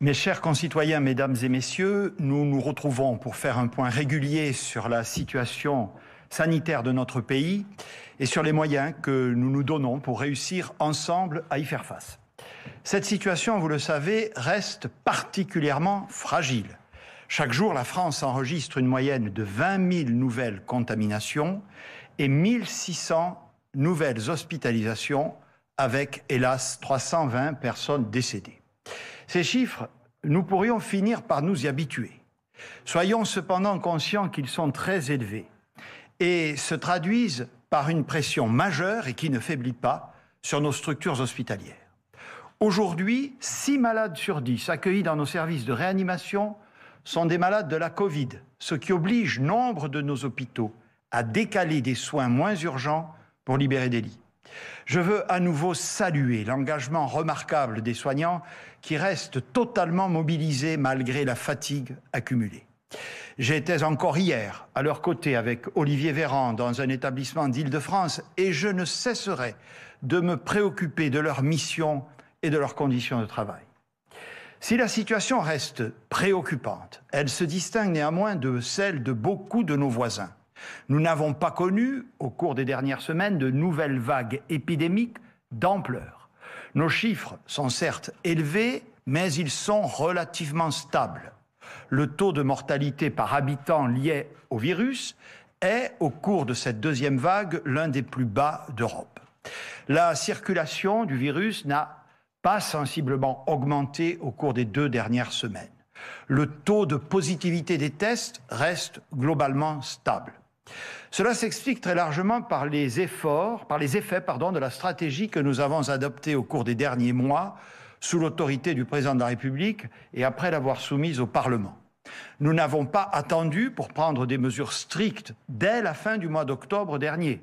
Mes chers concitoyens, mesdames et messieurs, nous nous retrouvons pour faire un point régulier sur la situation sanitaire de notre pays et sur les moyens que nous nous donnons pour réussir ensemble à y faire face. Cette situation, vous le savez, reste particulièrement fragile. Chaque jour, la France enregistre une moyenne de 20 000 nouvelles contaminations et 1 600 nouvelles hospitalisations avec, hélas, 320 personnes décédées. Ces chiffres, nous pourrions finir par nous y habituer. Soyons cependant conscients qu'ils sont très élevés et se traduisent par une pression majeure et qui ne faiblit pas sur nos structures hospitalières. Aujourd'hui, 6 malades sur 10 accueillis dans nos services de réanimation sont des malades de la Covid, ce qui oblige nombre de nos hôpitaux à décaler des soins moins urgents pour libérer des lits. Je veux à nouveau saluer l'engagement remarquable des soignants qui restent totalement mobilisés malgré la fatigue accumulée. J'étais encore hier à leur côté avec Olivier Véran dans un établissement d'Île-de-France et je ne cesserai de me préoccuper de leur mission et de leurs conditions de travail. Si la situation reste préoccupante, elle se distingue néanmoins de celle de beaucoup de nos voisins. Nous n'avons pas connu, au cours des dernières semaines, de nouvelles vagues épidémiques d'ampleur. Nos chiffres sont certes élevés, mais ils sont relativement stables. Le taux de mortalité par habitant lié au virus est, au cours de cette deuxième vague, l'un des plus bas d'Europe. La circulation du virus n'a pas sensiblement augmenté au cours des 2 dernières semaines. Le taux de positivité des tests reste globalement stable. Cela s'explique très largement par les effets de la stratégie que nous avons adoptée au cours des derniers mois sous l'autorité du président de la République et après l'avoir soumise au Parlement. Nous n'avons pas attendu pour prendre des mesures strictes dès la fin du mois d'octobre dernier.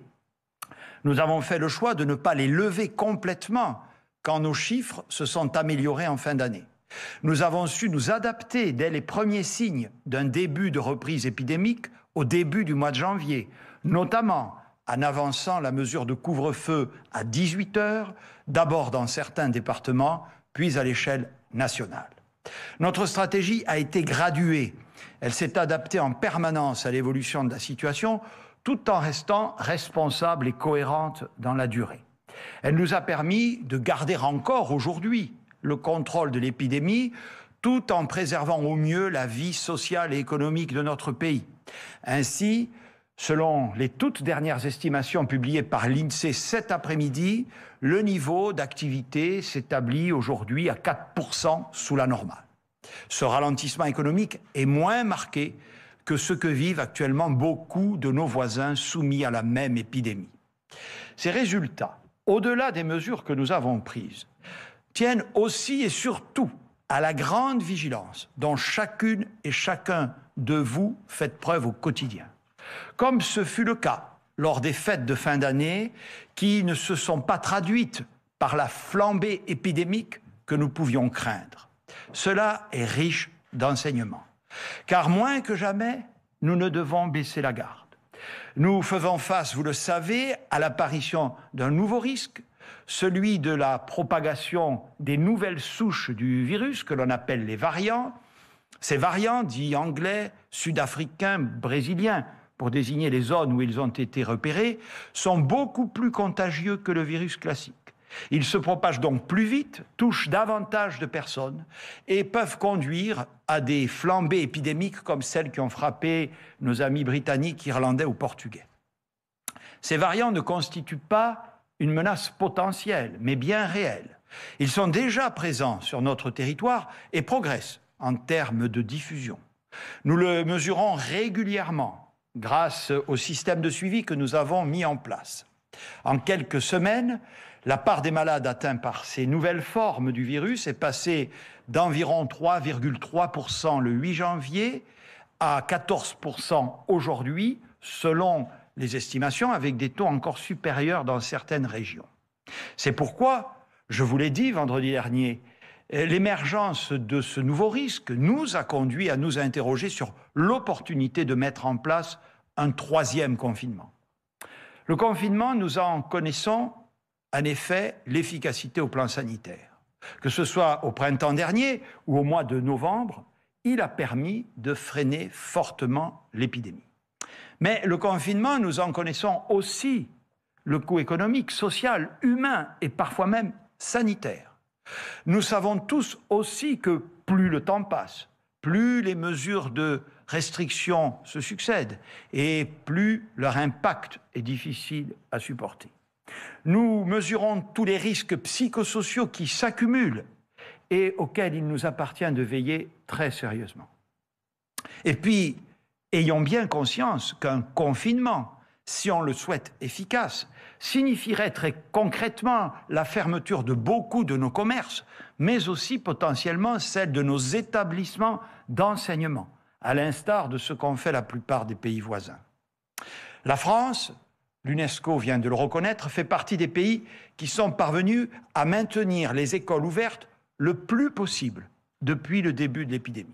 Nous avons fait le choix de ne pas les lever complètement quand nos chiffres se sont améliorés en fin d'année. Nous avons su nous adapter dès les premiers signes d'un début de reprise épidémique au début du mois de janvier, notamment en avançant la mesure de couvre-feu à 18 heures, d'abord dans certains départements, puis à l'échelle nationale. Notre stratégie a été graduée. Elle s'est adaptée en permanence à l'évolution de la situation, tout en restant responsable et cohérente dans la durée. Elle nous a permis de garder encore aujourd'hui le contrôle de l'épidémie, tout en préservant au mieux la vie sociale et économique de notre pays. Ainsi, selon les toutes dernières estimations publiées par l'INSEE cet après-midi, le niveau d'activité s'établit aujourd'hui à 4% sous la normale. Ce ralentissement économique est moins marqué que ce que vivent actuellement beaucoup de nos voisins soumis à la même épidémie. Ces résultats, au-delà des mesures que nous avons prises, tiennent aussi et surtout à la grande vigilance dont chacune et chacun de vous faites preuve au quotidien. Comme ce fut le cas lors des fêtes de fin d'année qui ne se sont pas traduites par la flambée épidémique que nous pouvions craindre. Cela est riche d'enseignements. Car moins que jamais, nous ne devons baisser la garde. Nous faisons face, vous le savez, à l'apparition d'un nouveau risque, celui de la propagation des nouvelles souches du virus que l'on appelle les variants. Ces variants, dits anglais, sud-africains, brésiliens, pour désigner les zones où ils ont été repérés, sont beaucoup plus contagieux que le virus classique. Ils se propagent donc plus vite, touchent davantage de personnes et peuvent conduire à des flambées épidémiques comme celles qui ont frappé nos amis britanniques, irlandais ou portugais. Ces variants ne constituent pas une menace potentielle, mais bien réelle. Ils sont déjà présents sur notre territoire et progressent en termes de diffusion. Nous le mesurons régulièrement grâce au système de suivi que nous avons mis en place. En quelques semaines, la part des malades atteints par ces nouvelles formes du virus est passée d'environ 3,3% le 8 janvier à 14% aujourd'hui, selon les estimations, avec des taux encore supérieurs dans certaines régions. C'est pourquoi, je vous l'ai dit vendredi dernier, l'émergence de ce nouveau risque nous a conduit à nous interroger sur l'opportunité de mettre en place un 3e confinement. Le confinement, nous en connaissons en effet l'efficacité au plan sanitaire. Que ce soit au printemps dernier ou au mois de novembre, il a permis de freiner fortement l'épidémie. Mais le confinement, nous en connaissons aussi le coût économique, social, humain et parfois même sanitaire. Nous savons tous aussi que plus le temps passe, plus les mesures de restriction se succèdent et plus leur impact est difficile à supporter. Nous mesurons tous les risques psychosociaux qui s'accumulent et auxquels il nous appartient de veiller très sérieusement. Et puis, ayons bien conscience qu'un confinement, si on le souhaite efficace, signifierait très concrètement la fermeture de beaucoup de nos commerces, mais aussi potentiellement celle de nos établissements d'enseignement, à l'instar de ce qu'ont fait la plupart des pays voisins. La France, l'UNESCO vient de le reconnaître, fait partie des pays qui sont parvenus à maintenir les écoles ouvertes le plus possible depuis le début de l'épidémie.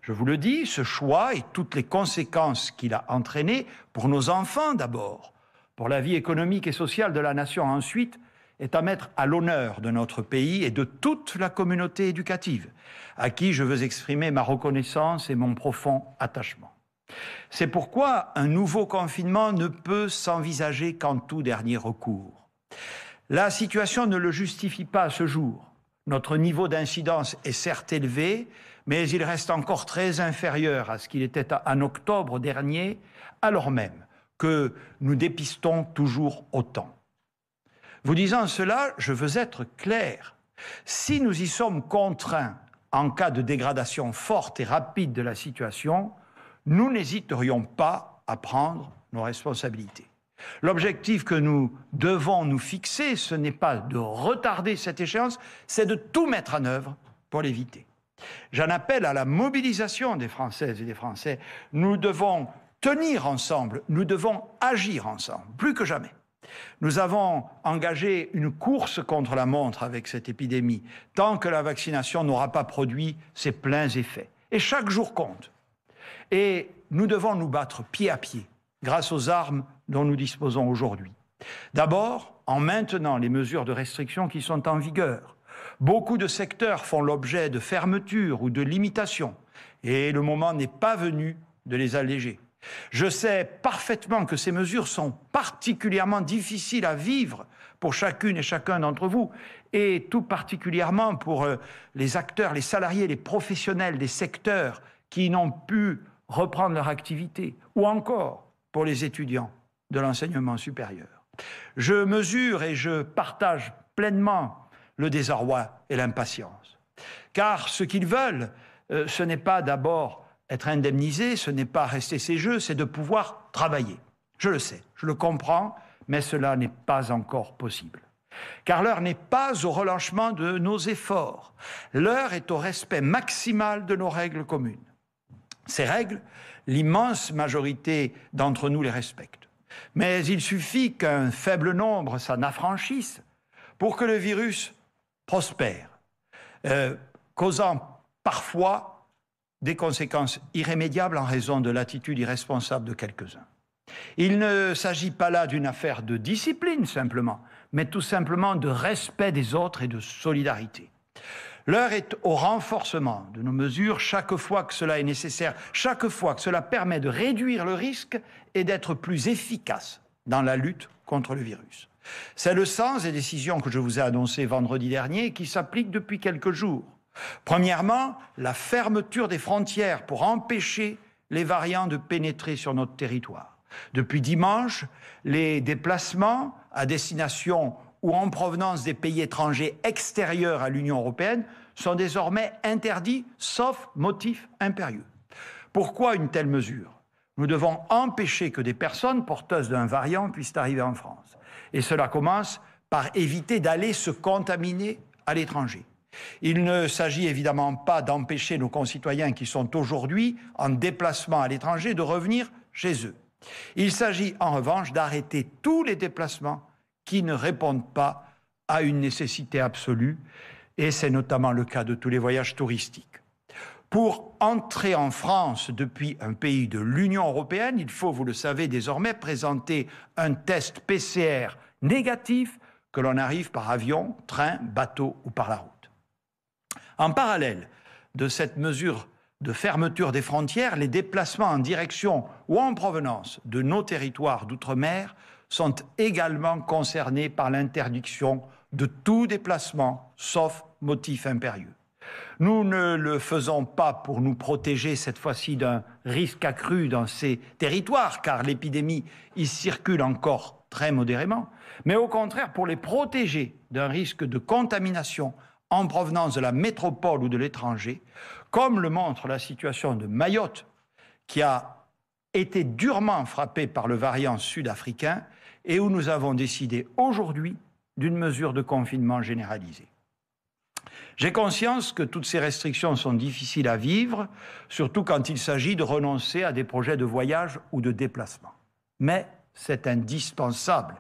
Je vous le dis, ce choix et toutes les conséquences qu'il a entraînées pour nos enfants d'abord, pour la vie économique et sociale de la nation ensuite, est à mettre à l'honneur de notre pays et de toute la communauté éducative, à qui je veux exprimer ma reconnaissance et mon profond attachement. C'est pourquoi un nouveau confinement ne peut s'envisager qu'en tout dernier recours. La situation ne le justifie pas à ce jour. Notre niveau d'incidence est certes élevé, mais il reste encore très inférieur à ce qu'il était en octobre dernier, alors même que nous dépistons toujours autant. Vous disant cela, je veux être clair. Si nous y sommes contraints en cas de dégradation forte et rapide de la situation, nous n'hésiterions pas à prendre nos responsabilités. L'objectif que nous devons nous fixer, ce n'est pas de retarder cette échéance, c'est de tout mettre en œuvre pour l'éviter. J'en appelle à la mobilisation des Françaises et des Français. Nous devons tenir ensemble, nous devons agir ensemble, plus que jamais. Nous avons engagé une course contre la montre avec cette épidémie, tant que la vaccination n'aura pas produit ses pleins effets. Et chaque jour compte. Et nous devons nous battre pied à pied, grâce aux armes dont nous disposons aujourd'hui. D'abord, en maintenant les mesures de restriction qui sont en vigueur. Beaucoup de secteurs font l'objet de fermetures ou de limitations, et le moment n'est pas venu de les alléger. Je sais parfaitement que ces mesures sont particulièrement difficiles à vivre pour chacune et chacun d'entre vous, et tout particulièrement pour les acteurs, les salariés, les professionnels des secteurs qui n'ont pu reprendre leur activité, ou encore pour les étudiants de l'enseignement supérieur. Je mesure et je partage pleinement le désarroi et l'impatience. Car ce qu'ils veulent, ce n'est pas d'abord être indemnisés, ce n'est pas rester chez eux, c'est de pouvoir travailler. Je le sais, je le comprends, mais cela n'est pas encore possible. Car l'heure n'est pas au relâchement de nos efforts. L'heure est au respect maximal de nos règles communes. Ces règles, l'immense majorité d'entre nous les respectent. Mais il suffit qu'un faible nombre s'en affranchisse pour que le virus prospère, causant parfois des conséquences irrémédiables en raison de l'attitude irresponsable de quelques-uns. Il ne s'agit pas là d'une affaire de discipline simplement, mais tout simplement de respect des autres et de solidarité. L'heure est au renforcement de nos mesures chaque fois que cela est nécessaire, chaque fois que cela permet de réduire le risque et d'être plus efficace dans la lutte contre le virus. C'est le sens des décisions que je vous ai annoncées vendredi dernier et qui s'appliquent depuis quelques jours. Premièrement, la fermeture des frontières pour empêcher les variants de pénétrer sur notre territoire. Depuis dimanche, les déplacements à destination ou en provenance des pays étrangers extérieurs à l'Union européenne sont désormais interdits, sauf motif impérieux. Pourquoi une telle mesure ? Nous devons empêcher que des personnes porteuses d'un variant puissent arriver en France. Et cela commence par éviter d'aller se contaminer à l'étranger. Il ne s'agit évidemment pas d'empêcher nos concitoyens qui sont aujourd'hui en déplacement à l'étranger de revenir chez eux. Il s'agit en revanche d'arrêter tous les déplacements qui ne répondent pas à une nécessité absolue, et c'est notamment le cas de tous les voyages touristiques. Pour entrer en France depuis un pays de l'Union européenne, il faut, vous le savez désormais, présenter un test PCR négatif que l'on arrive par avion, train, bateau ou par la route. En parallèle de cette mesure de fermeture des frontières, les déplacements en direction ou en provenance de nos territoires d'outre-mer sont également concernés par l'interdiction de tout déplacement, sauf motif impérieux. Nous ne le faisons pas pour nous protéger cette fois-ci d'un risque accru dans ces territoires, car l'épidémie y circule encore très modérément, mais au contraire pour les protéger d'un risque de contamination en provenance de la métropole ou de l'étranger, comme le montre la situation de Mayotte, qui a été durement frappée par le variant sud-africain et où nous avons décidé aujourd'hui d'une mesure de confinement généralisée. J'ai conscience que toutes ces restrictions sont difficiles à vivre, surtout quand il s'agit de renoncer à des projets de voyage ou de déplacement. Mais c'est indispensable.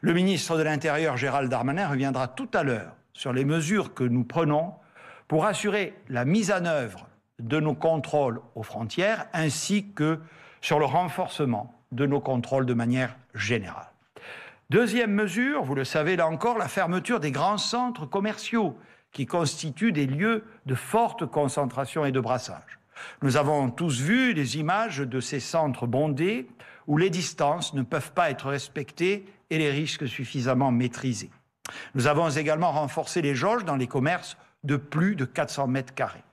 Le ministre de l'Intérieur, Gérald Darmanin, reviendra tout à l'heure sur les mesures que nous prenons pour assurer la mise en œuvre de nos contrôles aux frontières, ainsi que sur le renforcement de nos contrôles de manière générale. Deuxième mesure, vous le savez là encore, la fermeture des grands centres commerciaux qui constituent des lieux de forte concentration et de brassage. Nous avons tous vu les images de ces centres bondés où les distances ne peuvent pas être respectées et les risques suffisamment maîtrisés. Nous avons également renforcé les jauges dans les commerces de plus de 400 mètres carrés.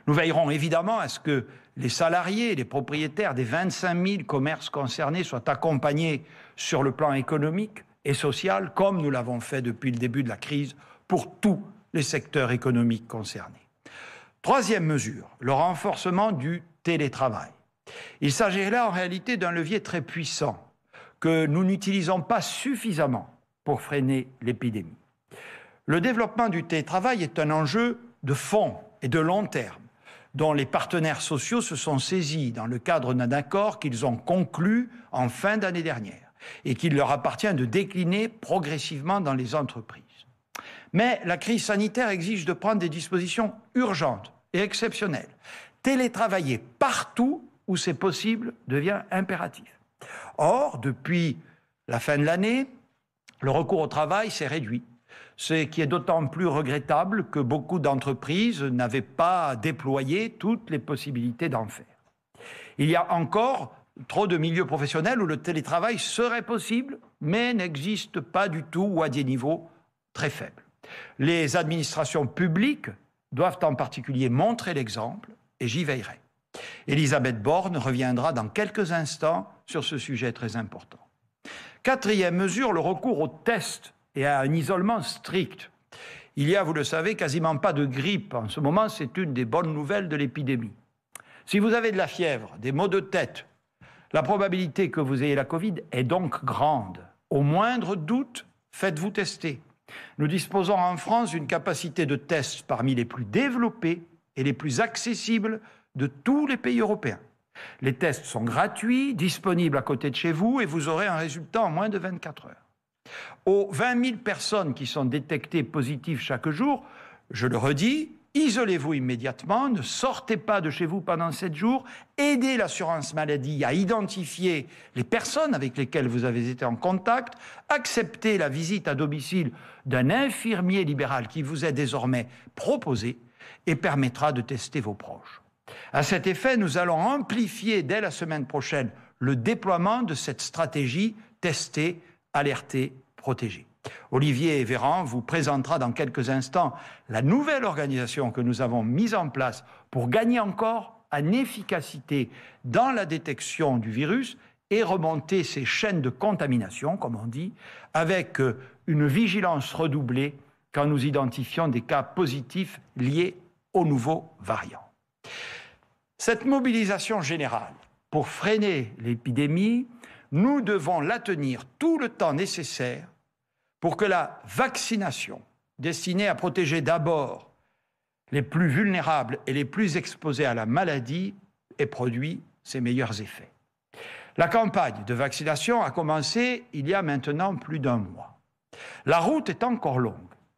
Nous veillerons évidemment à ce que les salariés et les propriétaires des 25 000 commerces concernés soient accompagnés sur le plan économique et social, comme nous l'avons fait depuis le début de la crise pour tous les secteurs économiques concernés. Troisième mesure, le renforcement du télétravail. Il s'agit là en réalité d'un levier très puissant que nous n'utilisons pas suffisamment pour freiner l'épidémie. Le développement du télétravail est un enjeu de fond et de long terme dont les partenaires sociaux se sont saisis dans le cadre d'un accord qu'ils ont conclu en fin d'année dernière et qu'il leur appartient de décliner progressivement dans les entreprises. Mais la crise sanitaire exige de prendre des dispositions urgentes et exceptionnelles. Télétravailler partout où c'est possible devient impératif. Or, depuis la fin de l'année, le recours au travail s'est réduit, ce qui est d'autant plus regrettable que beaucoup d'entreprises n'avaient pas déployé toutes les possibilités d'en faire. Il y a encore trop de milieux professionnels où le télétravail serait possible, mais n'existe pas du tout ou à des niveaux très faibles. Les administrations publiques doivent en particulier montrer l'exemple et j'y veillerai. Elisabeth Borne reviendra dans quelques instants sur ce sujet très important. Quatrième mesure, le recours aux tests et à un isolement strict. Il y a, vous le savez, quasiment pas de grippe. En ce moment, c'est une des bonnes nouvelles de l'épidémie. Si vous avez de la fièvre, des maux de tête, la probabilité que vous ayez la Covid est donc grande. Au moindre doute, faites-vous tester. Nous disposons en France d'une capacité de tests parmi les plus développées et les plus accessibles de tous les pays européens. Les tests sont gratuits, disponibles à côté de chez vous et vous aurez un résultat en moins de 24 heures. Aux 20 000 personnes qui sont détectées positives chaque jour, je le redis, isolez-vous immédiatement, ne sortez pas de chez vous pendant 7 jours, aidez l'assurance maladie à identifier les personnes avec lesquelles vous avez été en contact, acceptez la visite à domicile d'un infirmier libéral qui vous est désormais proposé et permettra de tester vos proches. À cet effet, nous allons amplifier dès la semaine prochaine le déploiement de cette stratégie tester, alerter, protéger. Olivier Véran vous présentera dans quelques instants la nouvelle organisation que nous avons mise en place pour gagner encore en efficacité dans la détection du virus et remonter ces chaînes de contamination, comme on dit, avec une vigilance redoublée quand nous identifions des cas positifs liés aux nouveaux variants. Cette mobilisation générale pour freiner l'épidémie, nous devons la tenir tout le temps nécessaire pour que la vaccination, destinée à protéger d'abord les plus vulnérables et les plus exposés à la maladie, ait produit ses meilleurs effets. La campagne de vaccination a commencé il y a maintenant plus d'un mois. La route est encore longue,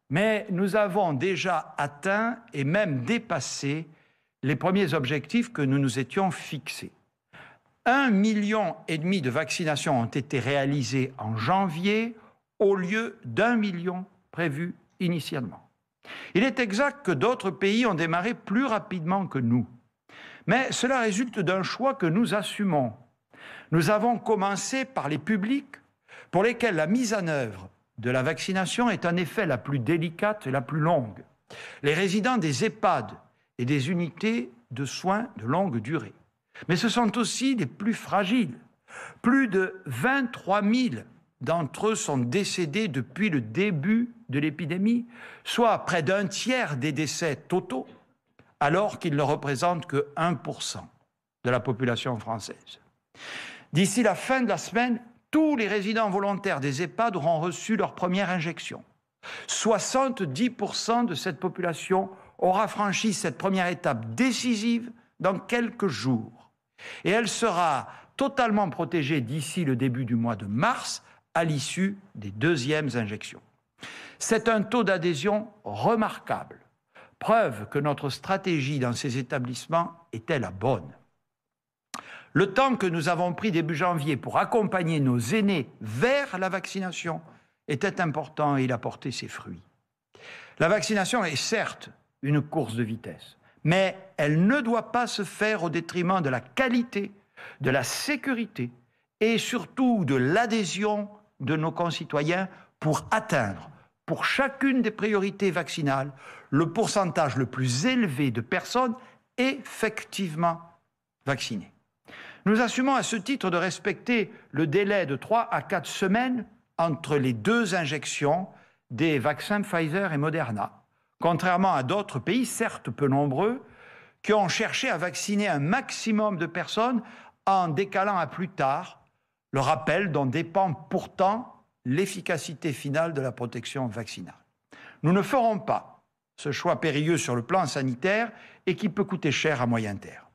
mais nous avons déjà atteint et même dépassé les premiers objectifs que nous nous étions fixés. 1,5 million de vaccinations ont été réalisées en janvier, au lieu d'1 million prévu initialement. Il est exact que d'autres pays ont démarré plus rapidement que nous. Mais cela résulte d'un choix que nous assumons. Nous avons commencé par les publics pour lesquels la mise en œuvre de la vaccination est en effet la plus délicate et la plus longue. Les résidents des EHPAD et des unités de soins de longue durée. Mais ce sont aussi les plus fragiles. Plus de 23 000 d'entre eux sont décédés depuis le début de l'épidémie, soit près d'un tiers des décès totaux, alors qu'ils ne représentent que 1% de la population française. D'ici la fin de la semaine, tous les résidents volontaires des EHPAD auront reçu leur première injection. 70% de cette population aura franchi cette première étape décisive dans quelques jours. Et elle sera totalement protégée d'ici le début du mois de mars, à l'issue des deuxièmes injections. C'est un taux d'adhésion remarquable, preuve que notre stratégie dans ces établissements était la bonne. Le temps que nous avons pris début janvier pour accompagner nos aînés vers la vaccination était important et il a porté ses fruits. La vaccination est certes une course de vitesse, mais elle ne doit pas se faire au détriment de la qualité, de la sécurité et surtout de l'adhésion de nos concitoyens pour atteindre, pour chacune des priorités vaccinales, le pourcentage le plus élevé de personnes effectivement vaccinées. Nous assumons à ce titre de respecter le délai de 3 à 4 semaines entre les deux injections des vaccins Pfizer et Moderna, contrairement à d'autres pays, certes peu nombreux, qui ont cherché à vacciner un maximum de personnes en décalant à plus tard le rappel dont dépend pourtant l'efficacité finale de la protection vaccinale. Nous ne ferons pas ce choix périlleux sur le plan sanitaire et qui peut coûter cher à moyen terme.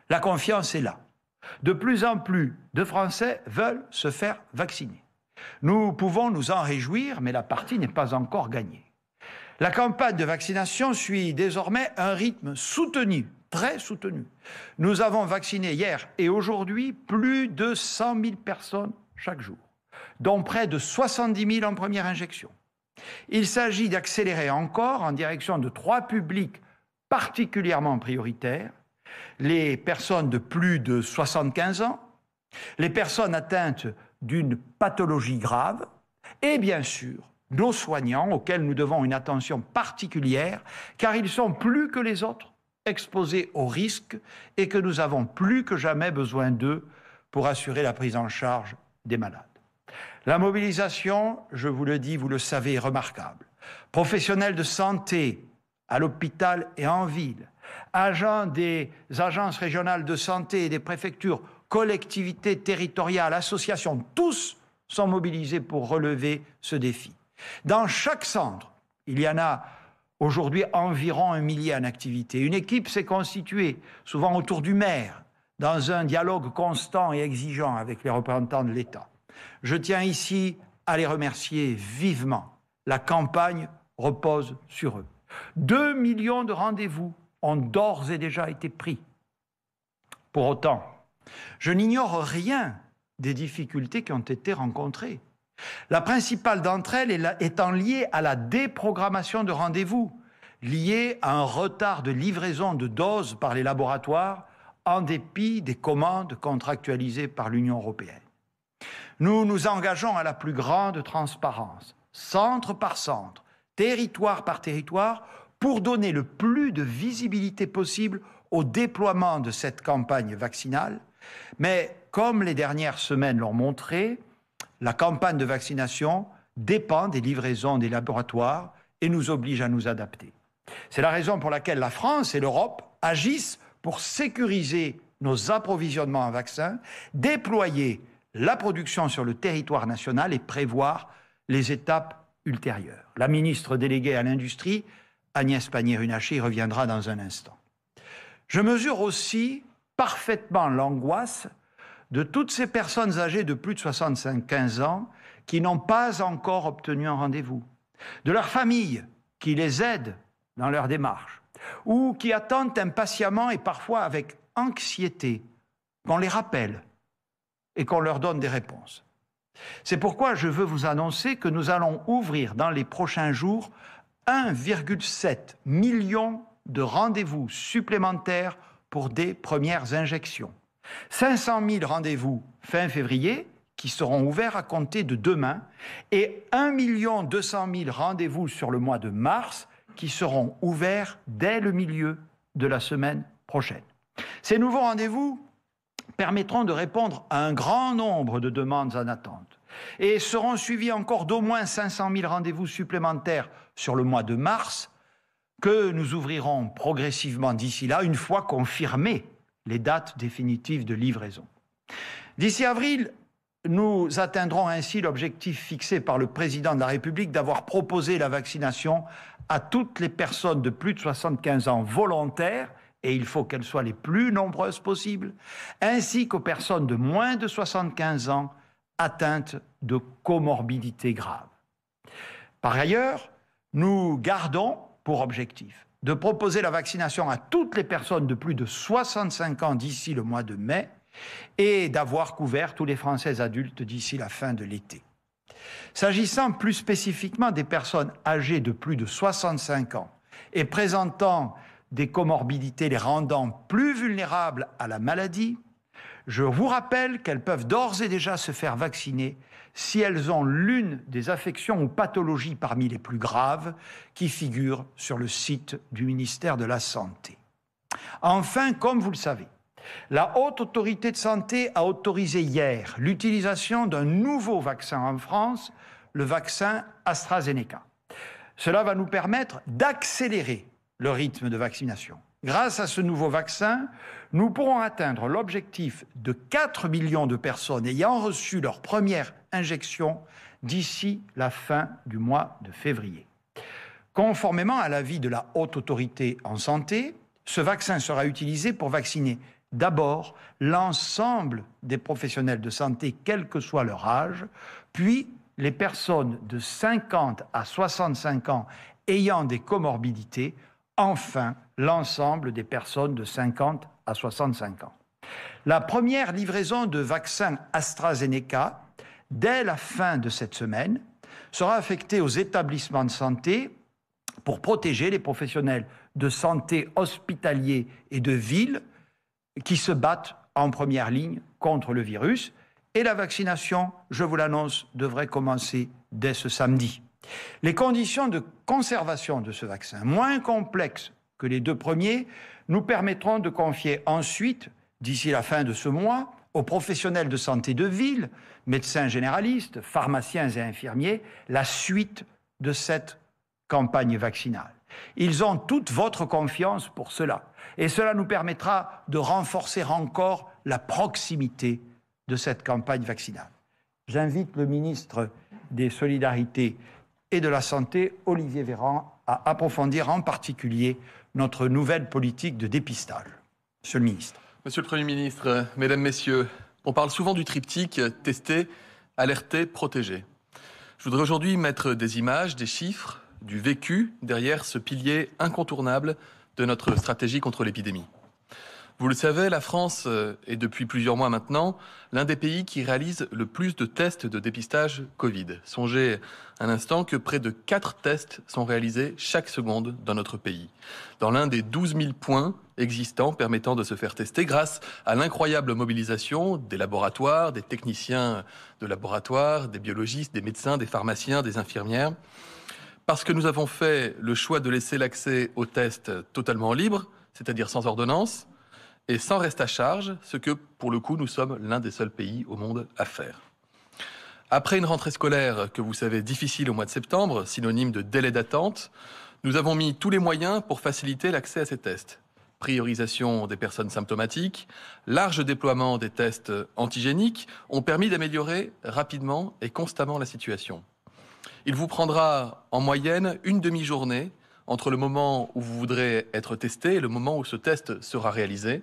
La confiance est là. De plus en plus de Français veulent se faire vacciner. Nous pouvons nous en réjouir, mais la partie n'est pas encore gagnée. La campagne de vaccination suit désormais un rythme soutenu, très soutenu. Nous avons vacciné hier et aujourd'hui plus de 100 000 personnes chaque jour, dont près de 70 000 en première injection. Il s'agit d'accélérer encore en direction de 3 publics particulièrement prioritaires: les personnes de plus de 75 ans, les personnes atteintes d'une pathologie grave et bien sûr nos soignants auxquels nous devons une attention particulière car ils sont plus que les autres exposés aux risques et que nous avons plus que jamais besoin d'eux pour assurer la prise en charge des malades. La mobilisation, je vous le dis, vous le savez, est remarquable. Professionnels de santé à l'hôpital et en ville, agents des agences régionales de santé et des préfectures, collectivités territoriales, associations, tous sont mobilisés pour relever ce défi. Dans chaque centre, il y en a aujourd'hui environ 1 millier en activité. Une équipe s'est constituée, souvent autour du maire, dans un dialogue constant et exigeant avec les représentants de l'État. Je tiens ici à les remercier vivement. La campagne repose sur eux. 2 millions de rendez-vous ont d'ores et déjà été pris. Pour autant, je n'ignore rien des difficultés qui ont été rencontrées. La principale d'entre elles étant liée à la déprogrammation de rendez-vous, liée à un retard de livraison de doses par les laboratoires en dépit des commandes contractualisées par l'Union européenne. Nous nous engageons à la plus grande transparence, centre par centre, territoire par territoire, pour donner le plus de visibilité possible au déploiement de cette campagne vaccinale. Mais comme les dernières semaines l'ont montré, la campagne de vaccination dépend des livraisons des laboratoires et nous oblige à nous adapter. C'est la raison pour laquelle la France et l'Europe agissent pour sécuriser nos approvisionnements en vaccins, déployer la production sur le territoire national et prévoir les étapes ultérieures. La ministre déléguée à l'Industrie, Agnès Pannier-Runacher, y reviendra dans un instant. Je mesure aussi parfaitement l'angoisse de toutes ces personnes âgées de plus de 75 ans qui n'ont pas encore obtenu un rendez-vous, de leurs familles qui les aident dans leur démarche, ou qui attendent impatiemment et parfois avec anxiété qu'on les rappelle et qu'on leur donne des réponses. C'est pourquoi je veux vous annoncer que nous allons ouvrir dans les prochains jours 1,7 million de rendez-vous supplémentaires pour des premières injections. 500 000 rendez-vous fin février qui seront ouverts à compter de demain et 1 200 000 rendez-vous sur le mois de mars qui seront ouverts dès le milieu de la semaine prochaine. Ces nouveaux rendez-vous permettront de répondre à un grand nombre de demandes en attente et seront suivis encore d'au moins 500 000 rendez-vous supplémentaires sur le mois de mars que nous ouvrirons progressivement d'ici là, une fois confirmées les dates définitives de livraison. D'ici avril, nous atteindrons ainsi l'objectif fixé par le président de la République d'avoir proposé la vaccination à toutes les personnes de plus de 75 ans volontaires, et il faut qu'elles soient les plus nombreuses possibles, ainsi qu'aux personnes de moins de 75 ans atteintes de comorbidités graves. Par ailleurs, nous gardons pour objectif de proposer la vaccination à toutes les personnes de plus de 65 ans d'ici le mois de mai et d'avoir couvert tous les Français adultes d'ici la fin de l'été. S'agissant plus spécifiquement des personnes âgées de plus de 65 ans et présentant des comorbidités les rendant plus vulnérables à la maladie, je vous rappelle qu'elles peuvent d'ores et déjà se faire vacciner si elles ont l'une des affections ou pathologies parmi les plus graves qui figurent sur le site du ministère de la Santé. Enfin, comme vous le savez, la Haute Autorité de Santé a autorisé hier l'utilisation d'un nouveau vaccin en France, le vaccin AstraZeneca. Cela va nous permettre d'accélérer le rythme de vaccination. Grâce à ce nouveau vaccin, nous pourrons atteindre l'objectif de 4 millions de personnes ayant reçu leur première injection d'ici la fin du mois de février. Conformément à l'avis de la Haute Autorité en Santé, ce vaccin sera utilisé pour vacciner d'abord l'ensemble des professionnels de santé, quel que soit leur âge, puis les personnes de 50 à 65 ans ayant des comorbidités, enfin l'ensemble des personnes de 50 à 65 ans. La première livraison de vaccins AstraZeneca, dès la fin de cette semaine, sera affectée aux établissements de santé pour protéger les professionnels de santé hospitaliers et de ville qui se battent en première ligne contre le virus. Et la vaccination, je vous l'annonce, devrait commencer dès ce samedi. Les conditions de conservation de ce vaccin, moins complexes que les deux premiers, nous permettront de confier ensuite, d'ici la fin de ce mois, aux professionnels de santé de ville, médecins généralistes, pharmaciens et infirmiers, la suite de cette campagne vaccinale. Ils ont toute votre confiance pour cela. Et cela nous permettra de renforcer encore la proximité de cette campagne vaccinale. J'invite le ministre des Solidarités et de la Santé, Olivier Véran, à approfondir en particulier notre nouvelle politique de dépistage. Monsieur le ministre. Monsieur le Premier ministre, Mesdames, Messieurs, on parle souvent du triptyque tester, alerter, protéger. Je voudrais aujourd'hui mettre des images, des chiffres, du vécu derrière ce pilier incontournable de notre stratégie contre l'épidémie. Vous le savez, la France est depuis plusieurs mois maintenant l'un des pays qui réalise le plus de tests de dépistage Covid. Songez un instant que près de 4 tests sont réalisés chaque seconde dans notre pays, dans l'un des 12 000 points existants permettant de se faire tester grâce à l'incroyable mobilisation des laboratoires, des techniciens de laboratoire, des biologistes, des médecins, des pharmaciens, des infirmières. Parce que nous avons fait le choix de laisser l'accès aux tests totalement libre, c'est-à-dire sans ordonnance, et sans reste à charge, ce que, pour le coup, nous sommes l'un des seuls pays au monde à faire. Après une rentrée scolaire que vous savez difficile au mois de septembre, synonyme de délai d'attente, nous avons mis tous les moyens pour faciliter l'accès à ces tests. Priorisation des personnes symptomatiques, large déploiement des tests antigéniques ont permis d'améliorer rapidement et constamment la situation. Il vous prendra en moyenne une demi-journée entre le moment où vous voudrez être testé et le moment où ce test sera réalisé.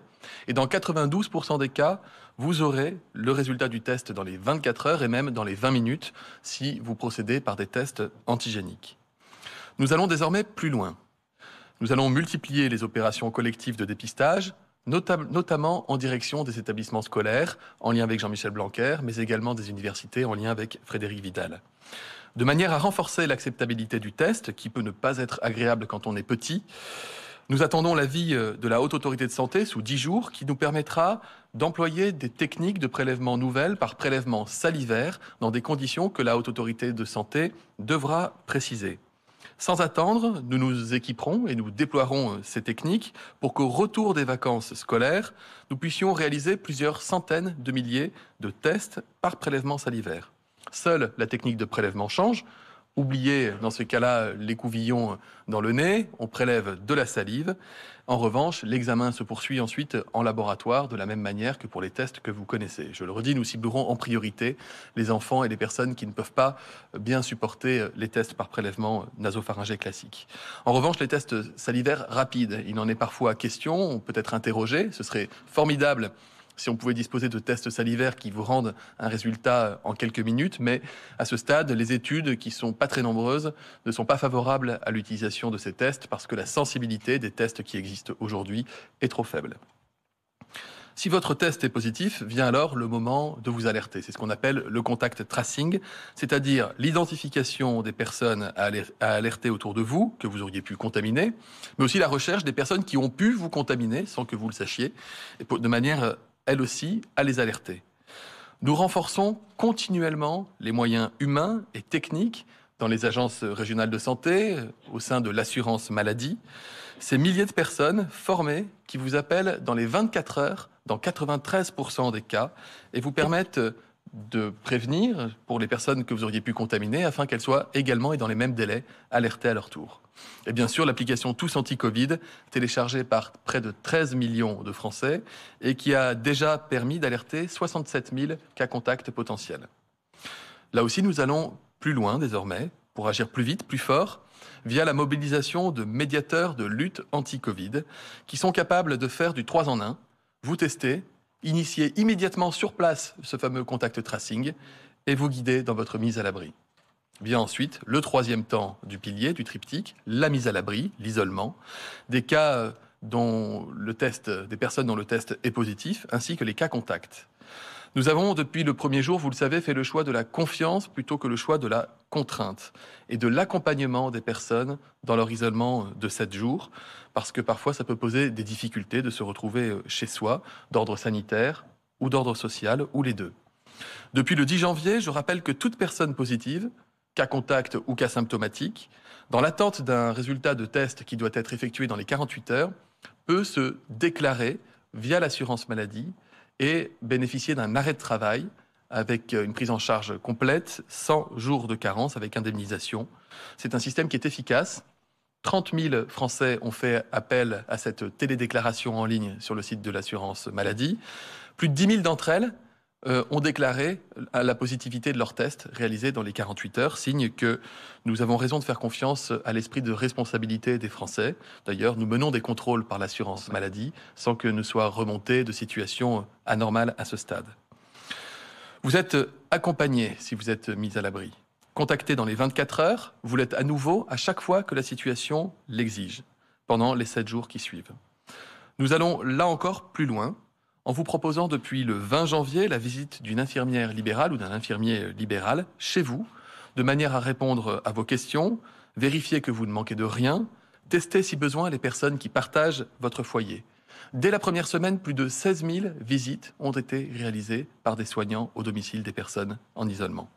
Et dans 92% des cas, vous aurez le résultat du test dans les 24 heures et même dans les 20 minutes si vous procédez par des tests antigéniques. Nous allons désormais plus loin. Nous allons multiplier les opérations collectives de dépistage notamment en direction des établissements scolaires, en lien avec Jean-Michel Blanquer, mais également des universités, en lien avec Frédérique Vidal. De manière à renforcer l'acceptabilité du test, qui peut ne pas être agréable quand on est petit, nous attendons l'avis de la Haute Autorité de Santé sous 10 jours, qui nous permettra d'employer des techniques de prélèvement nouvelles par prélèvement salivaire dans des conditions que la Haute Autorité de Santé devra préciser. Sans attendre, nous nous équiperons et nous déploierons ces techniques pour qu'au retour des vacances scolaires, nous puissions réaliser plusieurs centaines de milliers de tests par prélèvement salivaire. Seule la technique de prélèvement change. Oubliez dans ce cas-là l'écouvillon dans le nez, on prélève de la salive. En revanche, l'examen se poursuit ensuite en laboratoire de la même manière que pour les tests que vous connaissez. Je le redis, nous ciblerons en priorité les enfants et les personnes qui ne peuvent pas bien supporter les tests par prélèvement nasopharyngé classique. En revanche, les tests salivaires rapides, il en est parfois question, on peut être interrogé, ce serait formidable si on pouvait disposer de tests salivaires qui vous rendent un résultat en quelques minutes, mais à ce stade, les études, qui sont pas très nombreuses, ne sont pas favorables à l'utilisation de ces tests parce que la sensibilité des tests qui existent aujourd'hui est trop faible. Si votre test est positif, vient alors le moment de vous alerter. C'est ce qu'on appelle le contact tracing, c'est-à-dire l'identification des personnes à alerter autour de vous, que vous auriez pu contaminer, mais aussi la recherche des personnes qui ont pu vous contaminer sans que vous le sachiez, et de manière, elle aussi, à les alerter. Nous renforçons continuellement les moyens humains et techniques dans les agences régionales de santé, au sein de l'assurance maladie. Ces milliers de personnes formées qui vous appellent dans les 24 heures, dans 93% des cas, et vous permettent de prévenir pour les personnes que vous auriez pu contaminer, afin qu'elles soient également et dans les mêmes délais alertées à leur tour. Et bien sûr, l'application Tous Anti-Covid, téléchargée par près de 13 millions de Français et qui a déjà permis d'alerter 67 000 cas contacts potentiels. Là aussi, nous allons plus loin désormais pour agir plus vite, plus fort, via la mobilisation de médiateurs de lutte anti-Covid qui sont capables de faire du 3 en 1, vous tester, initier immédiatement sur place ce fameux contact tracing et vous guider dans votre mise à l'abri. Vient ensuite le troisième temps du pilier, du triptyque, la mise à l'abri, l'isolement, des cas des personnes dont le test est positif, ainsi que les cas contacts. Nous avons, depuis le premier jour, vous le savez, fait le choix de la confiance plutôt que le choix de la contrainte et de l'accompagnement des personnes dans leur isolement de 7 jours, parce que parfois ça peut poser des difficultés de se retrouver chez soi, d'ordre sanitaire ou d'ordre social, ou les deux. Depuis le 10 janvier, je rappelle que toute personne positive, cas contact ou cas symptomatique, dans l'attente d'un résultat de test qui doit être effectué dans les 48 heures, peut se déclarer via l'assurance maladie et bénéficier d'un arrêt de travail avec une prise en charge complète, 100 jours de carence avec indemnisation. C'est un système qui est efficace. 30 000 Français ont fait appel à cette télédéclaration en ligne sur le site de l'assurance maladie. Plus de 10 000 d'entre elles ont déclaré la positivité de leur test réalisé dans les 48 heures, signe que nous avons raison de faire confiance à l'esprit de responsabilité des Français. D'ailleurs, nous menons des contrôles par l'assurance maladie sans que ne soient remontées de situations anormales à ce stade. Vous êtes accompagné si vous êtes mis à l'abri. Contacté dans les 24 heures, vous l'êtes à nouveau à chaque fois que la situation l'exige, pendant les 7 jours qui suivent. Nous allons là encore plus loin, en vous proposant depuis le 20 janvier la visite d'une infirmière libérale ou d'un infirmier libéral chez vous, de manière à répondre à vos questions, vérifier que vous ne manquez de rien, tester si besoin les personnes qui partagent votre foyer. Dès la première semaine, plus de 16 000 visites ont été réalisées par des soignants au domicile des personnes en isolement.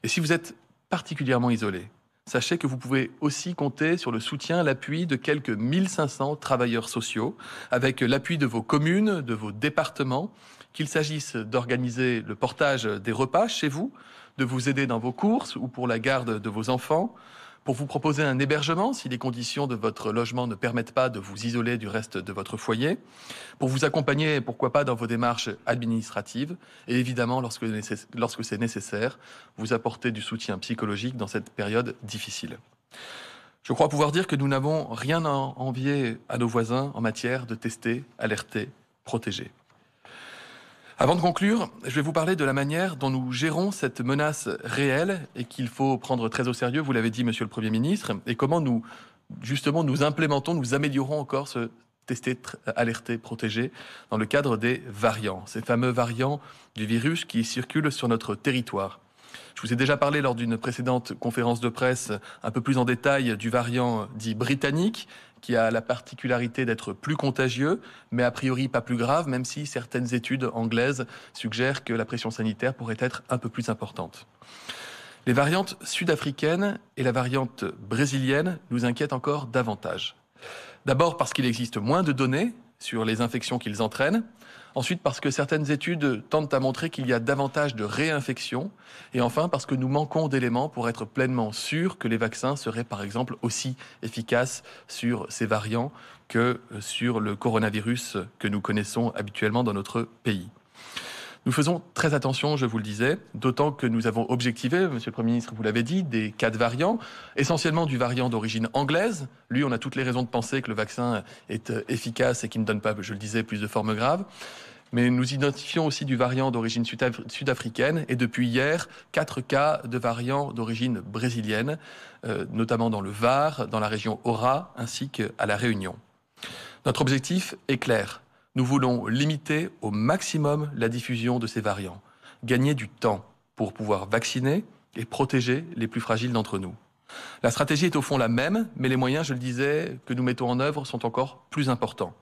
Et si vous êtes particulièrement isolé, sachez que vous pouvez aussi compter sur le soutien, l'appui de quelques 1500 travailleurs sociaux, avec l'appui de vos communes, de vos départements, qu'il s'agisse d'organiser le portage des repas chez vous, de vous aider dans vos courses ou pour la garde de vos enfants, pour vous proposer un hébergement si les conditions de votre logement ne permettent pas de vous isoler du reste de votre foyer, pour vous accompagner, pourquoi pas, dans vos démarches administratives, et évidemment, lorsque c'est nécessaire, vous apporter du soutien psychologique dans cette période difficile. Je crois pouvoir dire que nous n'avons rien à envier à nos voisins en matière de tester, alerter, protéger. Avant de conclure, je vais vous parler de la manière dont nous gérons cette menace réelle et qu'il faut prendre très au sérieux, vous l'avez dit, Monsieur le Premier ministre, et comment nous implémentons, nous améliorons encore ce testés, alertés, protégés dans le cadre des variants, ces fameux variants du virus qui circulent sur notre territoire. Je vous ai déjà parlé lors d'une précédente conférence de presse un peu plus en détail du variant dit britannique, qui a la particularité d'être plus contagieux, mais a priori pas plus grave, même si certaines études anglaises suggèrent que la pression sanitaire pourrait être un peu plus importante. Les variantes sud-africaines et la variante brésilienne nous inquiètent encore davantage. D'abord parce qu'il existe moins de données sur les infections qu'ils entraînent. Ensuite, parce que certaines études tentent à montrer qu'il y a davantage de réinfections. Et enfin, parce que nous manquons d'éléments pour être pleinement sûrs que les vaccins seraient, par exemple, aussi efficaces sur ces variants que sur le coronavirus que nous connaissons habituellement dans notre pays. Nous faisons très attention, je vous le disais, d'autant que nous avons objectivé, Monsieur le Premier ministre, vous l'avez dit, des 4 variants, essentiellement du variant d'origine anglaise. Lui, on a toutes les raisons de penser que le vaccin est efficace et qu'il ne donne pas, je le disais, plus de formes graves. Mais nous identifions aussi du variant d'origine sud-africaine et depuis hier, 4 cas de variants d'origine brésilienne, notamment dans le Var, dans la région Aura, ainsi qu'à La Réunion. Notre objectif est clair. Nous voulons limiter au maximum la diffusion de ces variants, gagner du temps pour pouvoir vacciner et protéger les plus fragiles d'entre nous. La stratégie est au fond la même, mais les moyens, je le disais, que nous mettons en œuvre sont encore plus importants.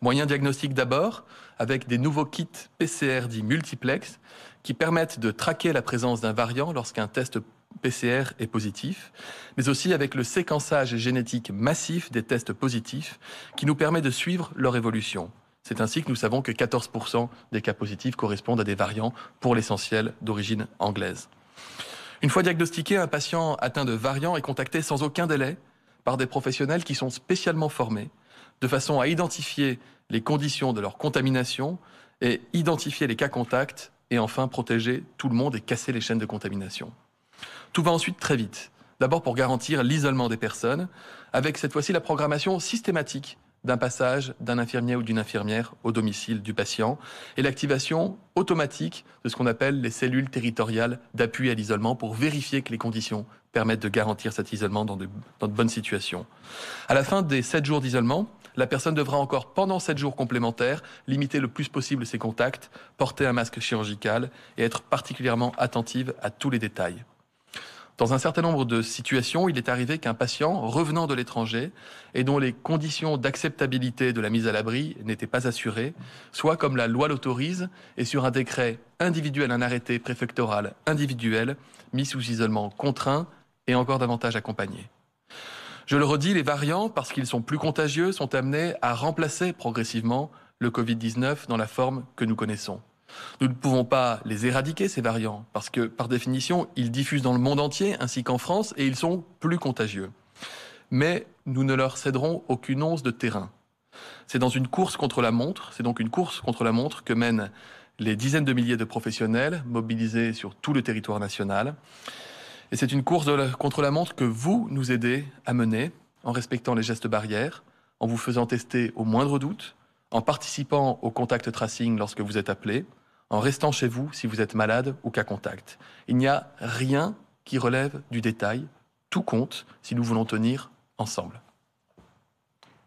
Moyens diagnostiques d'abord, avec des nouveaux kits PCR dits multiplex, qui permettent de traquer la présence d'un variant lorsqu'un test PCR est positif, mais aussi avec le séquençage génétique massif des tests positifs, qui nous permet de suivre leur évolution. C'est ainsi que nous savons que 14% des cas positifs correspondent à des variants, pour l'essentiel d'origine anglaise. Une fois diagnostiqué, un patient atteint de variants est contacté sans aucun délai par des professionnels qui sont spécialement formés, de façon à identifier les conditions de leur contamination et identifier les cas contacts et enfin protéger tout le monde et casser les chaînes de contamination. Tout va ensuite très vite. D'abord pour garantir l'isolement des personnes, avec cette fois-ci la programmation systématique d'un passage d'un infirmier ou d'une infirmière au domicile du patient et l'activation automatique de ce qu'on appelle les cellules territoriales d'appui à l'isolement pour vérifier que les conditions permettent de garantir cet isolement dans de bonnes situations. À la fin des 7 jours d'isolement, la personne devra encore, pendant 7 jours complémentaires, limiter le plus possible ses contacts, porter un masque chirurgical et être particulièrement attentive à tous les détails. Dans un certain nombre de situations, il est arrivé qu'un patient revenant de l'étranger et dont les conditions d'acceptabilité de la mise à l'abri n'étaient pas assurées, soit comme la loi l'autorise et sur un décret individuel, un arrêté préfectoral individuel, mis sous isolement contraint et encore davantage accompagné. Je le redis, les variants, parce qu'ils sont plus contagieux, sont amenés à remplacer progressivement le Covid-19 dans la forme que nous connaissons. Nous ne pouvons pas les éradiquer, ces variants, parce que, par définition, ils diffusent dans le monde entier, ainsi qu'en France, et ils sont plus contagieux. Mais nous ne leur céderons aucune once de terrain. C'est dans une course contre la montre, c'est donc une course contre la montre que mènent les dizaines de milliers de professionnels mobilisés sur tout le territoire national. Et c'est une course contre la montre que vous nous aidez à mener, en respectant les gestes barrières, en vous faisant tester au moindre doute, en participant au contact tracing lorsque vous êtes appelé, en restant chez vous si vous êtes malade ou cas contact. Il n'y a rien qui relève du détail. Tout compte si nous voulons tenir ensemble.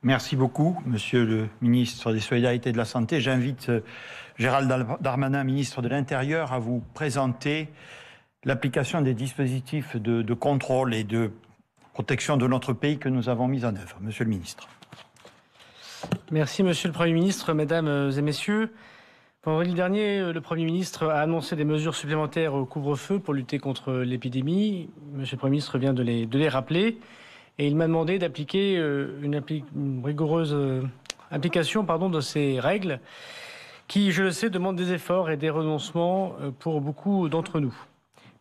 Merci beaucoup, Monsieur le ministre des Solidarités et de la Santé. J'invite Gérald Darmanin, ministre de l'Intérieur, à vous présenter l'application des dispositifs de contrôle et de protection de notre pays que nous avons mis en œuvre. Monsieur le ministre. Merci, Monsieur le Premier ministre, Mesdames et Messieurs. Vendredi dernier, le Premier ministre a annoncé des mesures supplémentaires au couvre-feu pour lutter contre l'épidémie. Monsieur le Premier ministre vient de les rappeler. Et il m'a demandé d'appliquer une rigoureuse application de ces règles qui, je le sais, demandent des efforts et des renoncements pour beaucoup d'entre nous.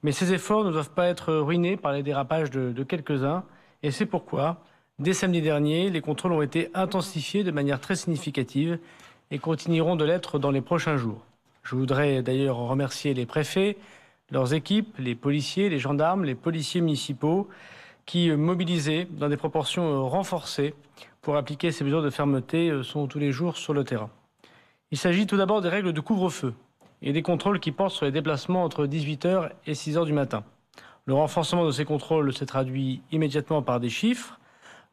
Mais ces efforts ne doivent pas être ruinés par les dérapages de quelques-uns. Et c'est pourquoi, dès samedi dernier, les contrôles ont été intensifiés de manière très significative et continueront de l'être dans les prochains jours. Je voudrais d'ailleurs remercier les préfets, leurs équipes, les policiers, les gendarmes, les policiers municipaux qui, mobilisés dans des proportions renforcées pour appliquer ces mesures de fermeté, sont tous les jours sur le terrain. Il s'agit tout d'abord des règles de couvre-feu et des contrôles qui portent sur les déplacements entre 18h et 6h du matin. Le renforcement de ces contrôles s'est traduit immédiatement par des chiffres.